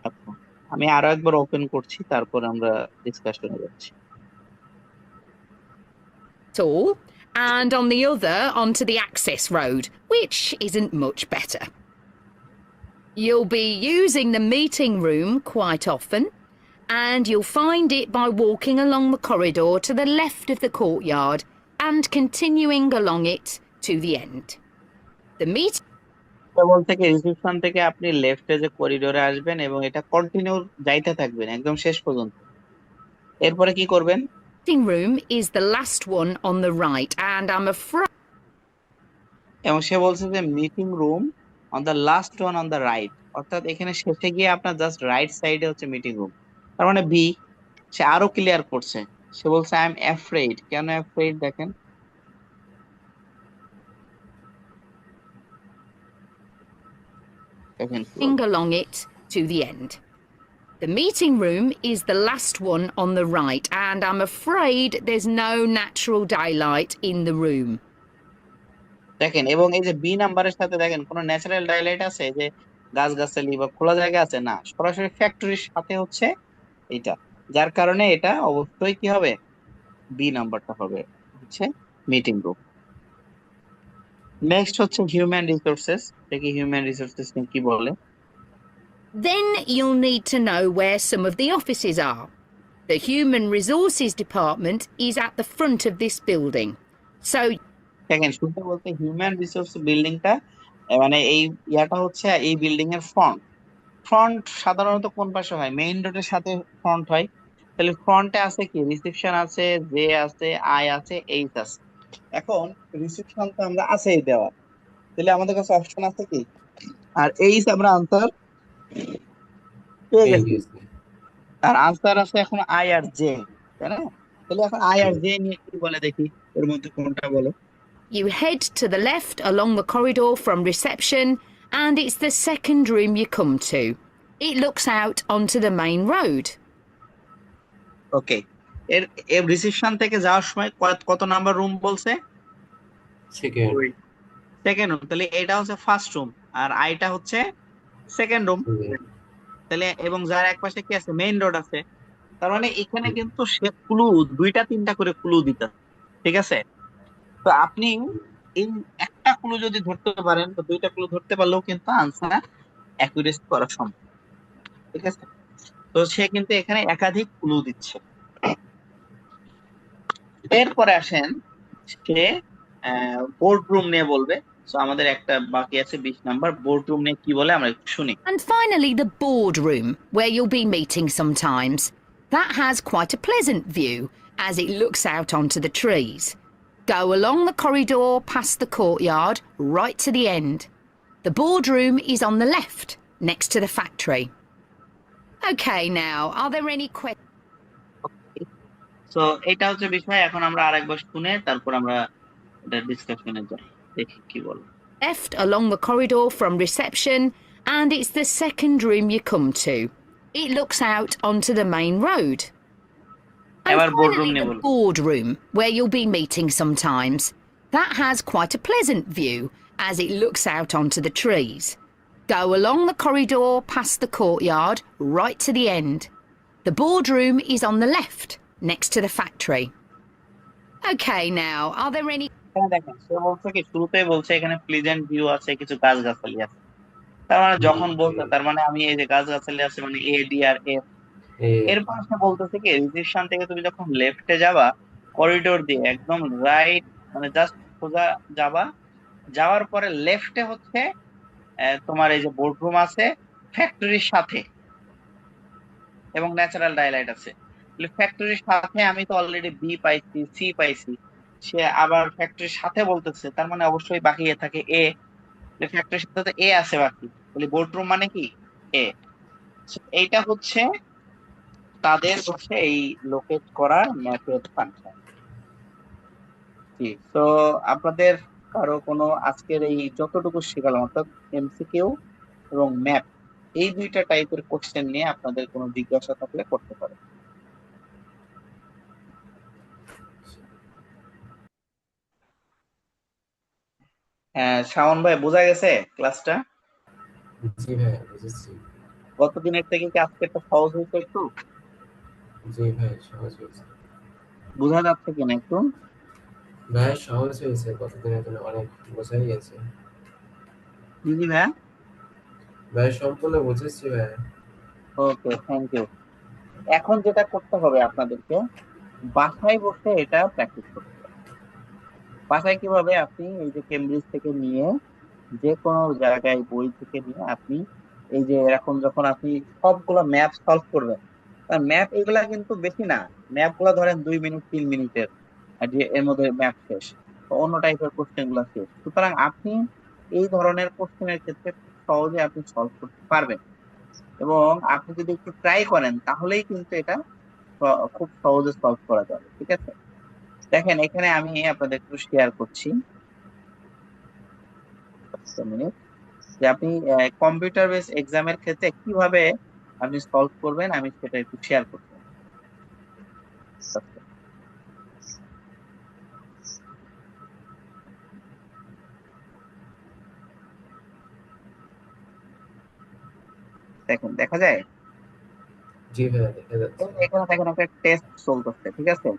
আচ্ছা, আমি আরো একবার ওপেন করছি, তারপর আমরা ডিসকাশনে যাচ্ছি। At all, and on the other onto the access road, which isn't much better. You'll be using the meeting room quite often, and you'll find it by walking along the corridor to the left of the courtyard and continuing along it to the end. The meeting এটা বলতে কি রিসেপশন থেকে আপনি লেফটে যে করিডোরে আসবেন এবং এটা কন্টিনিউ যাইতে থাকবেন একদম শেষ পর্যন্ত। এরপরে কি করবেন? Meeting room is the last one on the right, and I'm afraid এবং সে বলছে যে meeting room on the last one on the right, অর্থাৎ এখানে শেষে গিয়ে আপনার জাস্ট রাইট সাইডে হচ্ছে মিটিং রুম। তার মানে বি। সে আরো ক্লিয়ার করছে, সে বলছে আই এম অ্যাফ্রেড। কেন অ্যাফ্রেড দেখেন, দেখেন কি বলে। along it to the end. The meeting room is the last one on the right, and I'm afraid there's no natural daylight in the room. দেখেন, এবং এই যে বি নাম্বারের সাথে দেখেন কোনো ন্যাচারাল ডাইলাইট আছে যে গাছগাছালি বা খোলা জায়গা আছে? না, সরাসরি ফ্যাক্টরির সাথে হচ্ছে এটা, যার কারণে এটা অবশ্যই কি হবে, বি নাম্বারটা হবে হচ্ছে মিটিং রুম। নেক্সট হচ্ছে হিউম্যান রিসোর্সেস। দেখি হিউম্যান রিসোর্সেস নিয়ে কি বলে। Then you'll need to know where some of the offices are. The Human Resources Department is at the front of this building. So দেখেন, শুনতে বলতে হিউম্যান রিসোর্স বিল্ডিংটা মানে এই ইয়াটা হচ্ছে এই বিল্ডিং এর ফ্রন্ট। ফ্রন্ট সাধারণত কোন পাশে হয়? মেইন রোডের সাথে ফ্রন্ট হয়। তাহলে ফ্রন্টে আছে কি? রিসেপশন আছে, জে আছে, আই আছে, এইচ আছে। এখন রিসেপশন তো আমরা আছেই দেওয়া, তাহলে আমাদের কাছে অপশন আছে কি? আর এইচ আমরা আনসার পেয়ে পেয়ে গেছি, গেছি। আর আনসার আছে এখন আই আর জে, তাই না? তাহলে এখন আই আর জে নিয়ে কি বলে দেখি, এর মধ্যে কোনটা বলো। you head to the left along the corridor from reception, and it's the second room you come to. It looks out onto the main road. ওকে, এর এর রিসেপশন থেকে যাওয়ার সময় কত নাম্বার রুম বলছে? সেকেন্ড। Second room. তাহলে এটা হচ্ছে ফার্স্ট রুম আর আইটা হচ্ছে সেকেন্ড রুম। তাহলে এবং যার এক পাশে কি আছে? মেইন রোড আছে। তার মানে এখানে কিন্তু সে ক্লু দুইটা তিনটা করে ক্লু দিতে, ঠিক আছে? তো আপনি এই একটা ক্লু যদি ধরতে পারেন, তো দুইটা ক্লু ধরতে পারলেও কিন্তু আনসার অ্যাকুরেট করা সম্ভব, ঠিক আছে? তো সে কিন্তু এখানে একাধিক ক্লু দিচ্ছে। এরপরে আসেন, সে বোর্ড রুম নিয়ে বলবে। তো আমাদের একটা বাকি আছে 20 নাম্বার। বোর্ড রুম নিয়ে কি বলে আমরা একটু শুনি। And finally, the boardroom, where you'll be meeting sometimes. That has quite a pleasant view as it looks out onto the trees. Go along the corridor past the courtyard, right to the end. The boardroom is on the left, next to the factory. Okay, now, are there any questions? তো এটা হচ্ছে বিষয়। এখন আমরা আরেকবার শুনে তারপর আমরা এটা ডিসকাশনে যাই, দেখি কি বলে। Left along the corridor from reception, and it's the second room you come to. It looks out onto the main road. And এবার boardroom finally, নিয়ে the বলবো। boardroom, where you'll be meeting sometimes. That has quite a pleasant view as it looks out onto the trees. Go along the corridor past the courtyard, right to the end. The boardroom is on the left, next to the factory. Okay, now, are there any এখানে দেখেন, সে বলছে কি, শুরুতেই বলছে এখানে প্লিজেন্ট ভিউ আছে, কিছু গাছগাছালি আছে। তার মানে যখন বলছে তার মানে আমি এই যে গাছগাছালি আছে মানে এ ডি আর এফ। এরপর সে বলতেছে কি, রিসেপশন থেকে তুমি যখন লেফটে যাবা করিডোর দিয়ে একদম রাইট মানে জাস্ট সোজা যাবা, যাওয়ার পরে লেফটে হচ্ছে তোমার এই যে বোর্ডরুম আছে ফ্যাক্টরির সাথে এবং ন্যাচারাল ডাইলাইট আছে। ফ্যাক্টরির সাথে আমি তো অলরেডি বি পাইছি, সি পাইছি, সে আবার ফ্যাক্টরির সাথে বলতেছে, তার মানে অবশ্যই বাকি এ থাকে এ। ফ্যাক্টরির সাথে তো এ আছে বাকি, তাহলে বোর্ডরুম মানে কি এ। এইটা হচ্ছে তাদের হচ্ছে এই লোকেট করার ম্যাথড ফাংশন। তো আপনাদের কারো কোনো আজকের এই যতটুকু শেখালাম অর্থাৎ এমসিকিউ এবং ম্যাপ, এই দুইটা টাইপের কোশ্চেন নিয়ে আপনাদের কোনো জিজ্ঞাসা থাকলে করতে পারে। হ্যাঁ, শাওন ভাই বোঝা গেছে ক্লাসটা? জি ভাই, বুঝেছি। গতদিনের থেকে কি আজকে একটা সহজ হয়েছে একটু? জি ভাই, সহজ হয়েছে। বোঝা যাচ্ছে কিনা একটু? ভাই সহজ হয়েছে, কতদিনের জন্য অনেক বোঝাই গেছে। জি ভাই, ভাই সম্পূর্ণ বুঝেছি ভাই। ওকে, থ্যাংক ইউ। এখন যেটা করতে হবে আপনাদেরকে, বাসায় বসে এটা প্র্যাকটিস করতে হবে। বাসায় কিভাবে? আপনি এই যে কেমব্রিজ থেকে নিয়ে যে কোনো জায়গায় বই থেকে নিয়ে আপনি এই যে এরকম যখন আপনি সবগুলো ম্যাপ সলভ করবেন, ম্যাপ এগুলা কিন্তু বেশি না, ম্যাপ গুলা ধরেন 2 মিনিট 3 মিনিটের, আর যে এর মধ্যে ম্যাপ শেষ, তো অন্য টাইপের কোশ্চেন গুলা শেষ। সুতরাং আপনি এই ধরনের কোশ্চেনের ক্ষেত্রে খুব সহজে আপনি সলভ করতে পারবেন, এবং আপনি যদি একটু ট্রাই করেন তাহলেই কিন্তু এটা খুব সহজে সলভ করা যাবে। ঠিক আছে, দেখেন এখানে আমি আপনাদের একটু শেয়ার করছি মিনিট, যে আপনি কম্পিউটার বেস এক্সামের ক্ষেত্রে কিভাবে আপনি সলভ করবেন আমি সেটা একটু শেয়ার করছি। দেখেন দেখা যায় জি ভাইয়া, দেখা যাচ্ছে। এখানে দেখেন একটা টেস্ট চলতেছে। ঠিক আছে,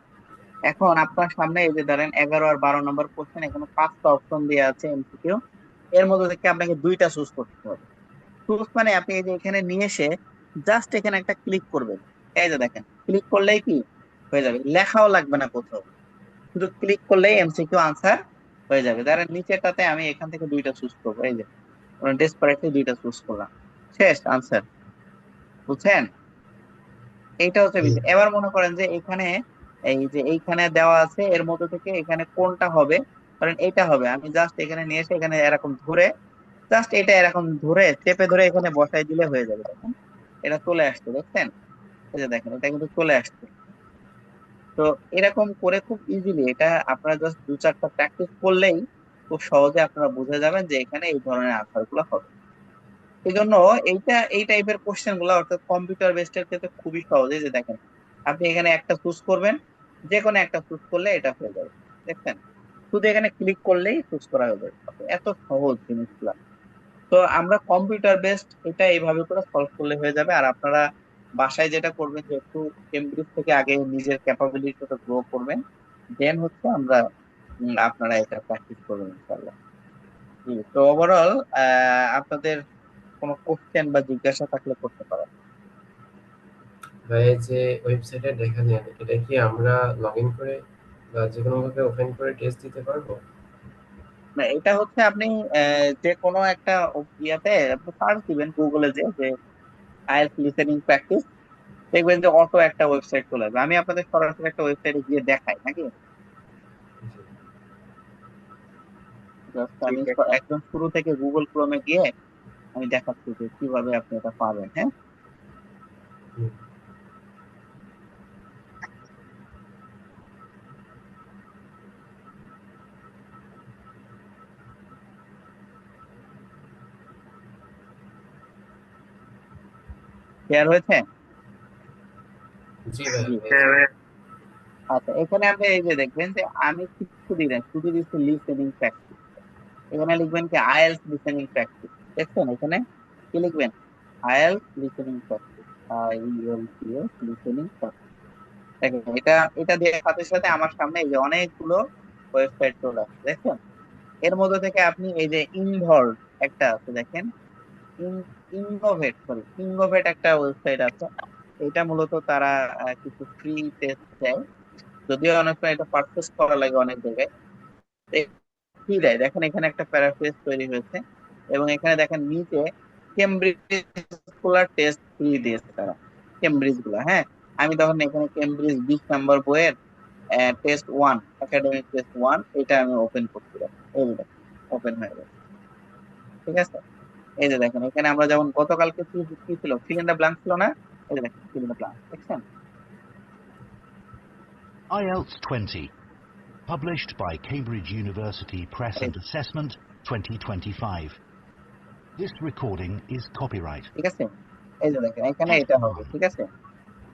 এখন আপনার সামনে এই যে ধরেন 11 আর 12 নম্বর কোশ্চেন, এখানে 5টা অপশন দেওয়া আছে এমসিকিউ, এর মধ্যে থেকে আপনাকে 2টা চুজ করতে হবে। চুজ মানে আপনি এই যে এখানে নিয়ে এসে জাস্ট এখানে একটা ক্লিক করবেন, এই যে দেখেন ক্লিক করলেই কি হয়ে যাবে, লেখাও লাগবে না কোথাও, শুধু ক্লিক করলেই এমসিকিউ আনসার হয়ে যাবে। ধরেন নিচেরটাতে আমি এখান থেকে 2টা চুজ করবো, এই যে ডেসপারেটলি 2টা চুজ করলাম, শেষ আনসার। বুঝছেন, এইটা হচ্ছে জি বিষয়। এবার মনে করেন যে এখানে এই যে এইখানে দেওয়া আছে এর মধ্যে থেকে এখানে কোনটা হবে, কারণ এটা হবে, আমি জাস্ট এখানে নিয়ে এসে এখানে এরকম ধরে, জাস্ট এটা এরকম ধরে চেপে ধরে এখানে বসাই দিলে হয়ে যাবে। দেখেন এটা চলে আসছে, দেখছেন, এই যে দেখেন এটা কিন্তু চলে আসছে। তো এরকম করে খুব ইজিলি এটা আপনারা জাস্ট 2-4টা প্র্যাকটিস করলেই খুব সহজে আপনারা বুঝে যাবেন যে এখানে এই ধরনের আনসার গুলো হবে। এই জন্য এই টাইপের কোশ্চেন গুলো অর্থাৎ কম্পিউটার বেসড এর ক্ষেত্রে খুবই সহজ। এই যে দেখেন আপনি এখানে একটা চুজ করবেন, যে কোনো একটা চুজ করলে এটা হয়ে যাবে। দেখছেন, শুধু এখানে ক্লিক করলেই চুজ করা হয়ে যাবে, এত সহজ জিনিসগুলা। তো আমরা কম্পিউটার বেসড এটা এইভাবে করে সলভ করলে হয়ে যাবে। আর আপনারা বাসায় যেটা করবেন যে একটু কেমব্রিজ থেকে আগে নিজের ক্যাপাবিলিটিটা গ্রো করবেন, দেন হচ্ছে আমরা আপনারা এটা প্র্যাকটিস করবেন ইনশাআল্লাহ। জি, তো ওভারঅল আপনাদের কোনো কোশ্চেন বা জিজ্ঞাসা থাকলে করতে পারেন। ভাইয়া, যে ওয়েবসাইটে দেখালেন, এটা কি আমরা লগ ইন করে বা যে কোনো ভাবে ওপেন করে টেস্ট দিতে পারবো? না, এটা হচ্ছে আপনি যে কোনো একটা ইয়াতে আপনি সার্চ দিবেন গুগলে, যে যে আইএলটিএস লিসেনিং প্র্যাকটিস, দেখবেন যে অটো একটা ওয়েবসাইট চলে আসবে। আমি আপনাদের সরাসরি একটা ওয়েবসাইটে গিয়ে দেখাই নাকি, জি জাস্ট ঠিক আমি আছে। একদম শুরু থেকে গুগল ক্রোমে গিয়ে আমি দেখাচ্ছি যে কিভাবে আপনি এটা পাবেন। হ্যাঁ, জি। শেয়ার হয়েছে। জি ভাইয়া, জি, হয়েছে। হ্যাঁ ভাইয়া। আচ্ছা এখানে আপনি এই যে দেখবেন যে আমি কিছু দিবেন, শুধু দিচ্ছি লিসেনিং প্র্যাকটিস, এখানে লিখবেন কি আইএলটিএস লিসেনিং প্র্যাকটিস। দেখছেন এখানে কি লিখবেন, IELTS listening practice, IELTS listening practice. দেখেন এটা এটা দেওয়ার সাথে সাথে আমার সামনে এই যে অনেকগুলো ওয়েবসাইট চলে আসছে, দেখছেন। এর মধ্যে থেকে আপনি এই যে ইনভলভ একটা আছে দেখেন, ইনভোভেট একটা ওয়েবসাইট আছে। এটা মূলত তারা কিছু ফ্রি টেস্ট দেয়, যদিও অনেক সময় এটা পারচেস করা লাগে অনেক জায়গায়, ফ্রি দেয়। দেখেন এখানে একটা প্যারাফ্রেজ তৈরি হয়েছে, এবং এখানে দেখেন নিচে কেমব্রিজ গুলার টেস্ট ফ্রি দিয়েছে তারা, কেমব্রিজ গুলা। হ্যাঁ, আমি তখন এখানে কেমব্রিজ 20 নম্বর বইয়ের টেস্ট 1, একাডেমিক টেস্ট 1, এটা আমি ওপেন করছিলাম, এই যে ওপেন হয়ে গেছে। ঠিক আছে, এই যে দেখেন এখানে আমরা যেমন গতকালকে কি কি ছিল, ফিল ইন দা ব্ল্যাঙ্ক ছিল না, এই যে দেখেন ফিল ইন দা ব্ল্যাঙ্ক, দেখছেন। IELTS 20, published by Cambridge University Press এই and যে, Assessment 2025. This recording is copyright. ঠিক আছে, এই যে দেখেন এখানে Test এটা হবে। 1. ঠিক আছে,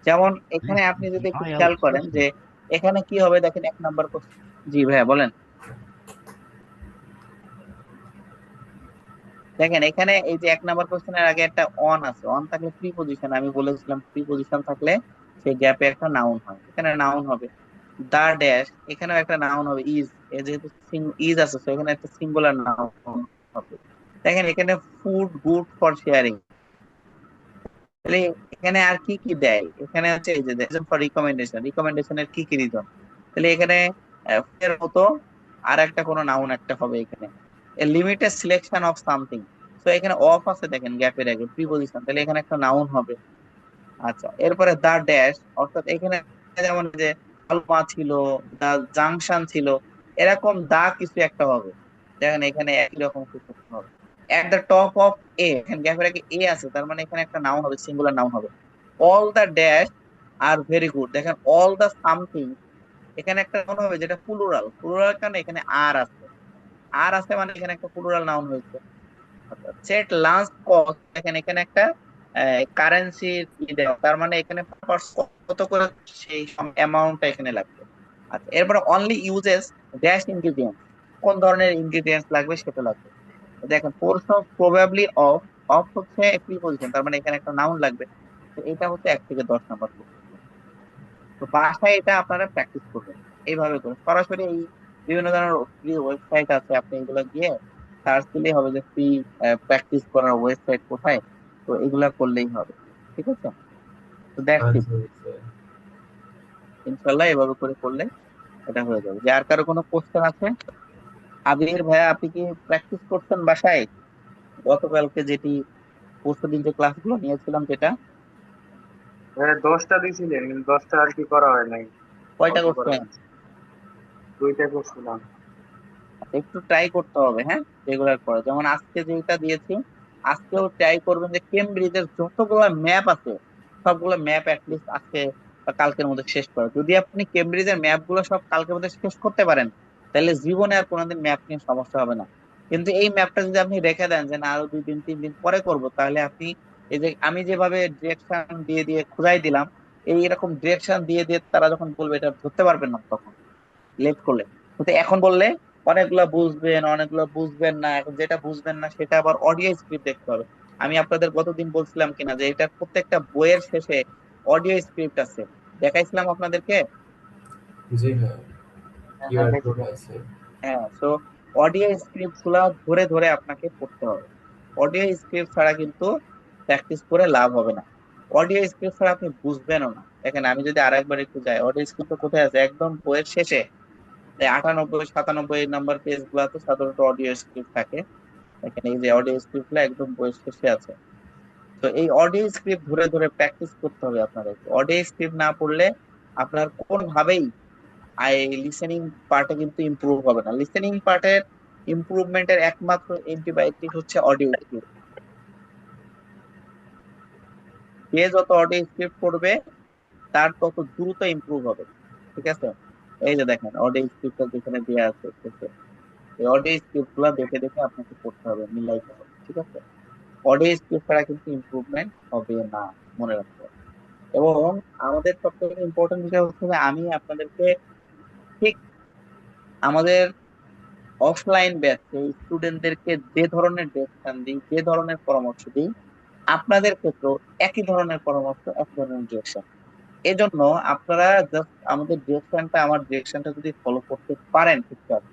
যেমন এখানে This আপনি is যদি the একটু খেয়াল IELTS করেন যে system. এখানে কি হবে, দেখেন 1 নম্বর কোশ্চেন। জি ভাইয়া বলেন। দেখেন এখানে এই যে 1 নম্বর কোশ্চেনের আগে একটা অন আছে, অন থাকলে প্রিপজিশন, আমি বলেছিলাম প্রিপজিশন থাকলে সেই গ্যাপে একটা নাউন হয়, এখানে নাউন হবে। দা ড্যাশ, এখানেও একটা নাউন হবে। ইজ, যেহেতু ইজ আছে তো এখানে একটা সিঙ্গুলার নাউন হবে। দেখেন এখানে ফুড গুড ফর শেয়ারিং, তাহলে এখানে আর কি কি দেয়, এখানে হচ্ছে এই যে রিজন ফর রিকমেন্ডেশন, রিকমেন্ডেশনের কি কি রিজন, তাহলে এখানে এর মতো আর একটা কোনো নাউন একটা হবে এখানে। A limited selection of something. তো এখানে অফ আছে দেখেন গ্যাপের আগে প্রিপজিশন, তাহলে এখানে একটা নাউন হবে। আচ্ছা, এরপরে দা ড্যাশ, অর্থাৎ এখানে যেমন যে আলমা ছিল, দা জাংশন ছিল, এরকম দা কিছু একটা হবে। দেখেন এখানে একই রকম কিছু একটা হবে। এট দ্য টপ অফ এ, এখানে গ্যাপের আগে এ আছে, তার মানে এখানে একটা নাউন হবে, সিঙ্গুলার নাউন হবে। All the dash are very good, দেখেন অল দা সামথিং, এখানে একটা নাউন হবে যেটা প্লুরাল, প্লুরাল কারণে এখানে আর আছে, আর আছে মানে এখানে একটা প্লুরাল নাউন হয়েছে। আচ্ছা, সেট লাঞ্চ কস্ট, দেখেন এখানে একটা কারেন্সি দেওয়া, তার মানে এখানে কত করে সেই অ্যামাউন্টটা এখানে লাগবে। আচ্ছা, এরপরে অনলি ইউজেস ড্যাশ ইনগ্রিডিয়েন্টস, কোন ধরনের ইনগ্রিডিয়েন্টস লাগবে সেটা লাগবে। দেখেন পোরশন প্রবাবলি অফ, অফ হচ্ছে প্রিপজিশন, তার মানে এখানে একটা নাউন লাগবে। তো এটা হচ্ছে 1 থেকে 10 নাম্বার। তো বাসায় এটা আপনারা প্র্যাকটিস করবেন এইভাবে করে সরাসরি। এই বিভিন্ন ধরনের ফ্রি ওয়েবসাইট আছে, আপনি এগুলো গিয়ে সার্চ দিলেই হবে যে ফ্রি প্র্যাকটিস করার ওয়েবসাইট কোথায়, তো এগুলা করলেই হবে। ঠিক আছে, তো দ্যাটস ইট। আচ্ছা স্যার। ইনশাল্লাহ এভাবে করে করলে এটা হয়ে যাবে। যে আর কারো কোনো কোশ্চেন আছে? আবির ভাইয়া, আপনি কি প্র্যাকটিস করছেন বাসায় গতকালকে যেটি পরশুদিন যে ক্লাসগুলো নিয়েছিলাম যেটা? হ্যাঁ, 10টা দিয়েছিলেন কিন্তু 10টা আর কি করা হয় নাই। কয়টা অল্প করা করছেন? হয়েছে। 2টা করছিলাম। আচ্ছা, একটু ট্রাই করতে হবে, হ্যাঁ, রেগুলার করে। যেমন আজকে যেটা দিয়েছি, আজকেও ট্রাই করবেন যে কেমব্রিজের যতগুলো ম্যাপ আছে সবগুলো ম্যাপ অ্যাটলিস্ট আজকে বা কালকের মধ্যে শেষ করা। যদি আপনি কেমব্রিজের ম্যাপ গুলো সব কালকের মধ্যে শেষ করতে পারেন, তাহলে জীবনে আর কোনোদিন ম্যাপ নিয়ে সমস্যা হবে না। কিন্তু এই ম্যাপটা যদি আপনি রেখে দেন যে না আরো 2 দিন 3 দিন পরে করব, তাহলে আপনি এই যে আমি যেভাবে ডিরেকশন দিয়ে দিয়ে খুঁজাই দিলাম, এই এরকম ডিরেকশন দিয়ে দিয়ে তারা যখন বলবে এটা ধরতে পারবেন না তখন, লেট করলে। কিন্তু এখন বললে অনেকগুলা বুঝবেন, অনেকগুলো বুঝবেন না। এখন যেটা বুঝবেন না সেটা আবার অডিও স্ক্রিপ্ট দেখতে হবে। আমি আপনাদের গতদিন বলছিলাম কিনা যে এটা প্রত্যেকটা বইয়ের শেষে অডিও স্ক্রিপ্ট আছে, দেখাইছিলাম আপনাদেরকে। জি হ্যাঁ, হ্যাঁ, কিউআর কোড দেখাইছিলাম। আছে। হ্যাঁ, তো অডিও স্ক্রিপ্ট গুলা ধরে ধরে আপনাকে পড়তে হবে। অডিও স্ক্রিপ্ট ছাড়া কিন্তু প্র্যাকটিস করে লাভ হবে না। অডিও স্ক্রিপ্ট ছাড়া আপনি বুঝবেনও না। দেখেন আমি যদি আরেকবার একটু যাই, অডিও স্ক্রিপ্ট কোথায় আছে? একদম বইয়ের শেষে, এই 98 97 নাম্বার পেজ গুলাতে সাধারণত অডিও স্ক্রিপ্ট থাকে। এখানে এই যে অডিও স্ক্রিপ্ট গুলো একদম বইয়ের শেষে আছে। তো এই অডিও স্ক্রিপ্ট ধরে ধরে প্র্যাকটিস করতে হবে আপনাদের। অডিও স্ক্রিপ্ট না পড়লে আপনার কোন ভাবেই লিসেনিং পার্টে কিন্তু ইমপ্রুভ হবে না। লিসেনিং পার্টের ইমপ্রুভমেন্টের একমাত্র অ্যান্টিবায়োটিক হচ্ছে অডিও স্ক্রিপ্ট। যে যত অডিও স্ক্রিপ্ট পড়বে তার তত দ্রুত ইমপ্রুভ হবে। ঠিক আছে, এই যে দেখেন অডিও স্ক্রিপ্টটা যেখানে দেওয়া আছে শেষে, এই অডিও স্ক্রিপ্ট গুলা দেখে দেখে আপনাকে পড়তে হবে, মিলাইতে হবে। ঠিক আছে, অডিও স্ক্রিপ্ট ছাড়া কিন্তু ইমপ্রুভমেন্ট হবে না, মনে রাখতে হবে। এবং আমাদের সবথেকে ইম্পর্টেন্ট বিষয় হচ্ছে যে আমি আপনাদেরকে ঠিক আমাদের অফলাইন ব্যাচে স্টুডেন্টদেরকে যে ধরনের ডিরেকশন দিই, যে ধরনের পরামর্শ দিই, আপনাদের ক্ষেত্রেও একই ধরনের পরামর্শ, এক ধরনের ডিরেকশন। এজন্য আপনারা জাস্ট আমাদের ডিরেকশনটা, আমার ডিরেকশনটা যদি ফলো করতে পারেন ঠিকঠাক,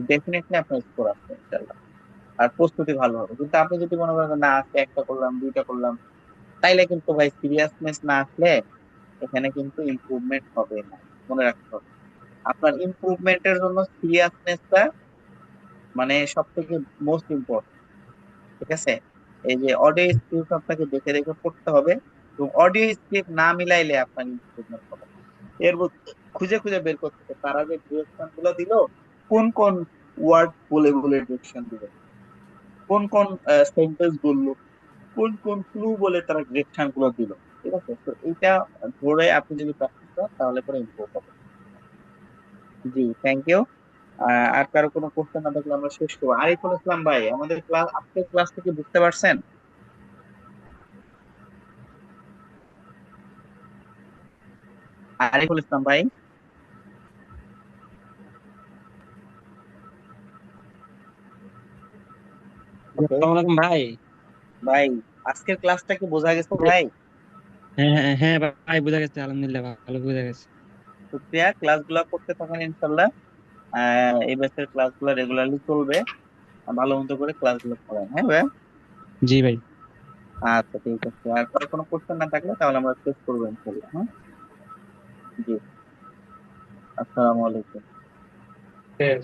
ডেফিনেটলি আপনার স্কোর আসবে ইনশাল্লাহ। আর প্রস্তুতি ভালো হবে। কিন্তু আপনি যদি মনে করেন না আজকে একটা করলাম, দুইটা করলাম, তাইলে কিন্তু ভাই সিরিয়াসনেস না আসলে এখানে কিন্তু ইমপ্রুভমেন্ট হবে না, মনে রাখতে হবে। আপনার ইমপ্রুভমেন্টের জন্য সিরিয়াসনেসটা মানে সব থেকে মোস্ট ইম্পর্টেন্ট। ঠিক আছে, এই যে অডিও স্ক্রিপ্ট আপনাকে দেখে দেখে পড়তে হবে, এবং অডিও স্ক্রিপ্ট না মিলাইলে আপনার ইমপ্রুভমেন্ট হবে না। এর মধ্যে খুঁজে খুঁজে বের করতে হবে তারা যে ডিরেকশন গুলো দিল, কোন কোন ওয়ার্ড বলে বলে ডিরেকশন দিল, কোন কোন সেন্টেন্স বললো, কোন কোন ক্লু বলে তারা ডিরেকশন গুলো দিল। ঠিক আছে, তো এইটা ধরে আপনি যদি প্র্যাকটিস করেন তাহলে পরে ইমপ্রুভ হবে। জি, থ্যাংক ইউ। আর কারো কোনো কোশ্চেন না থাকলে আমরা শেষ করবো। আরিফুল ইসলাম ভাই, আমাদের ক্লাস, আজকের ক্লাস থেকে বুঝতে পারছেন? আরিফুল ইসলাম ভাই, ওকে আসসালামু আলাইকুম ভাই। ভাই, আজকের ক্লাসটা কি বোঝা গেছে ভাই? হ্যাঁ হ্যাঁ হ্যাঁ ভাই, বুঝা গেছে, আলহামদুলিল্লাহ ভালো বুঝা গেছে। শুক্রিয়া, ক্লাসগুলো করতে থাকেন ইনশাল্লাহ। এই ব্যাচের ক্লাসগুলো রেগুলারলি চলবে। ভালো মতো করে ক্লাসগুলো করেন, হ্যাঁ ভাই। জি ভাই। আচ্ছা, ঠিক আছে। আর কারো কোনো কোশ্চেন না থাকলে তাহলে আমরা শেষ করবো ইনশাল্লাহ, হ্যাঁ। জি, আসসালামু আলাইকুম। হ্যাঁ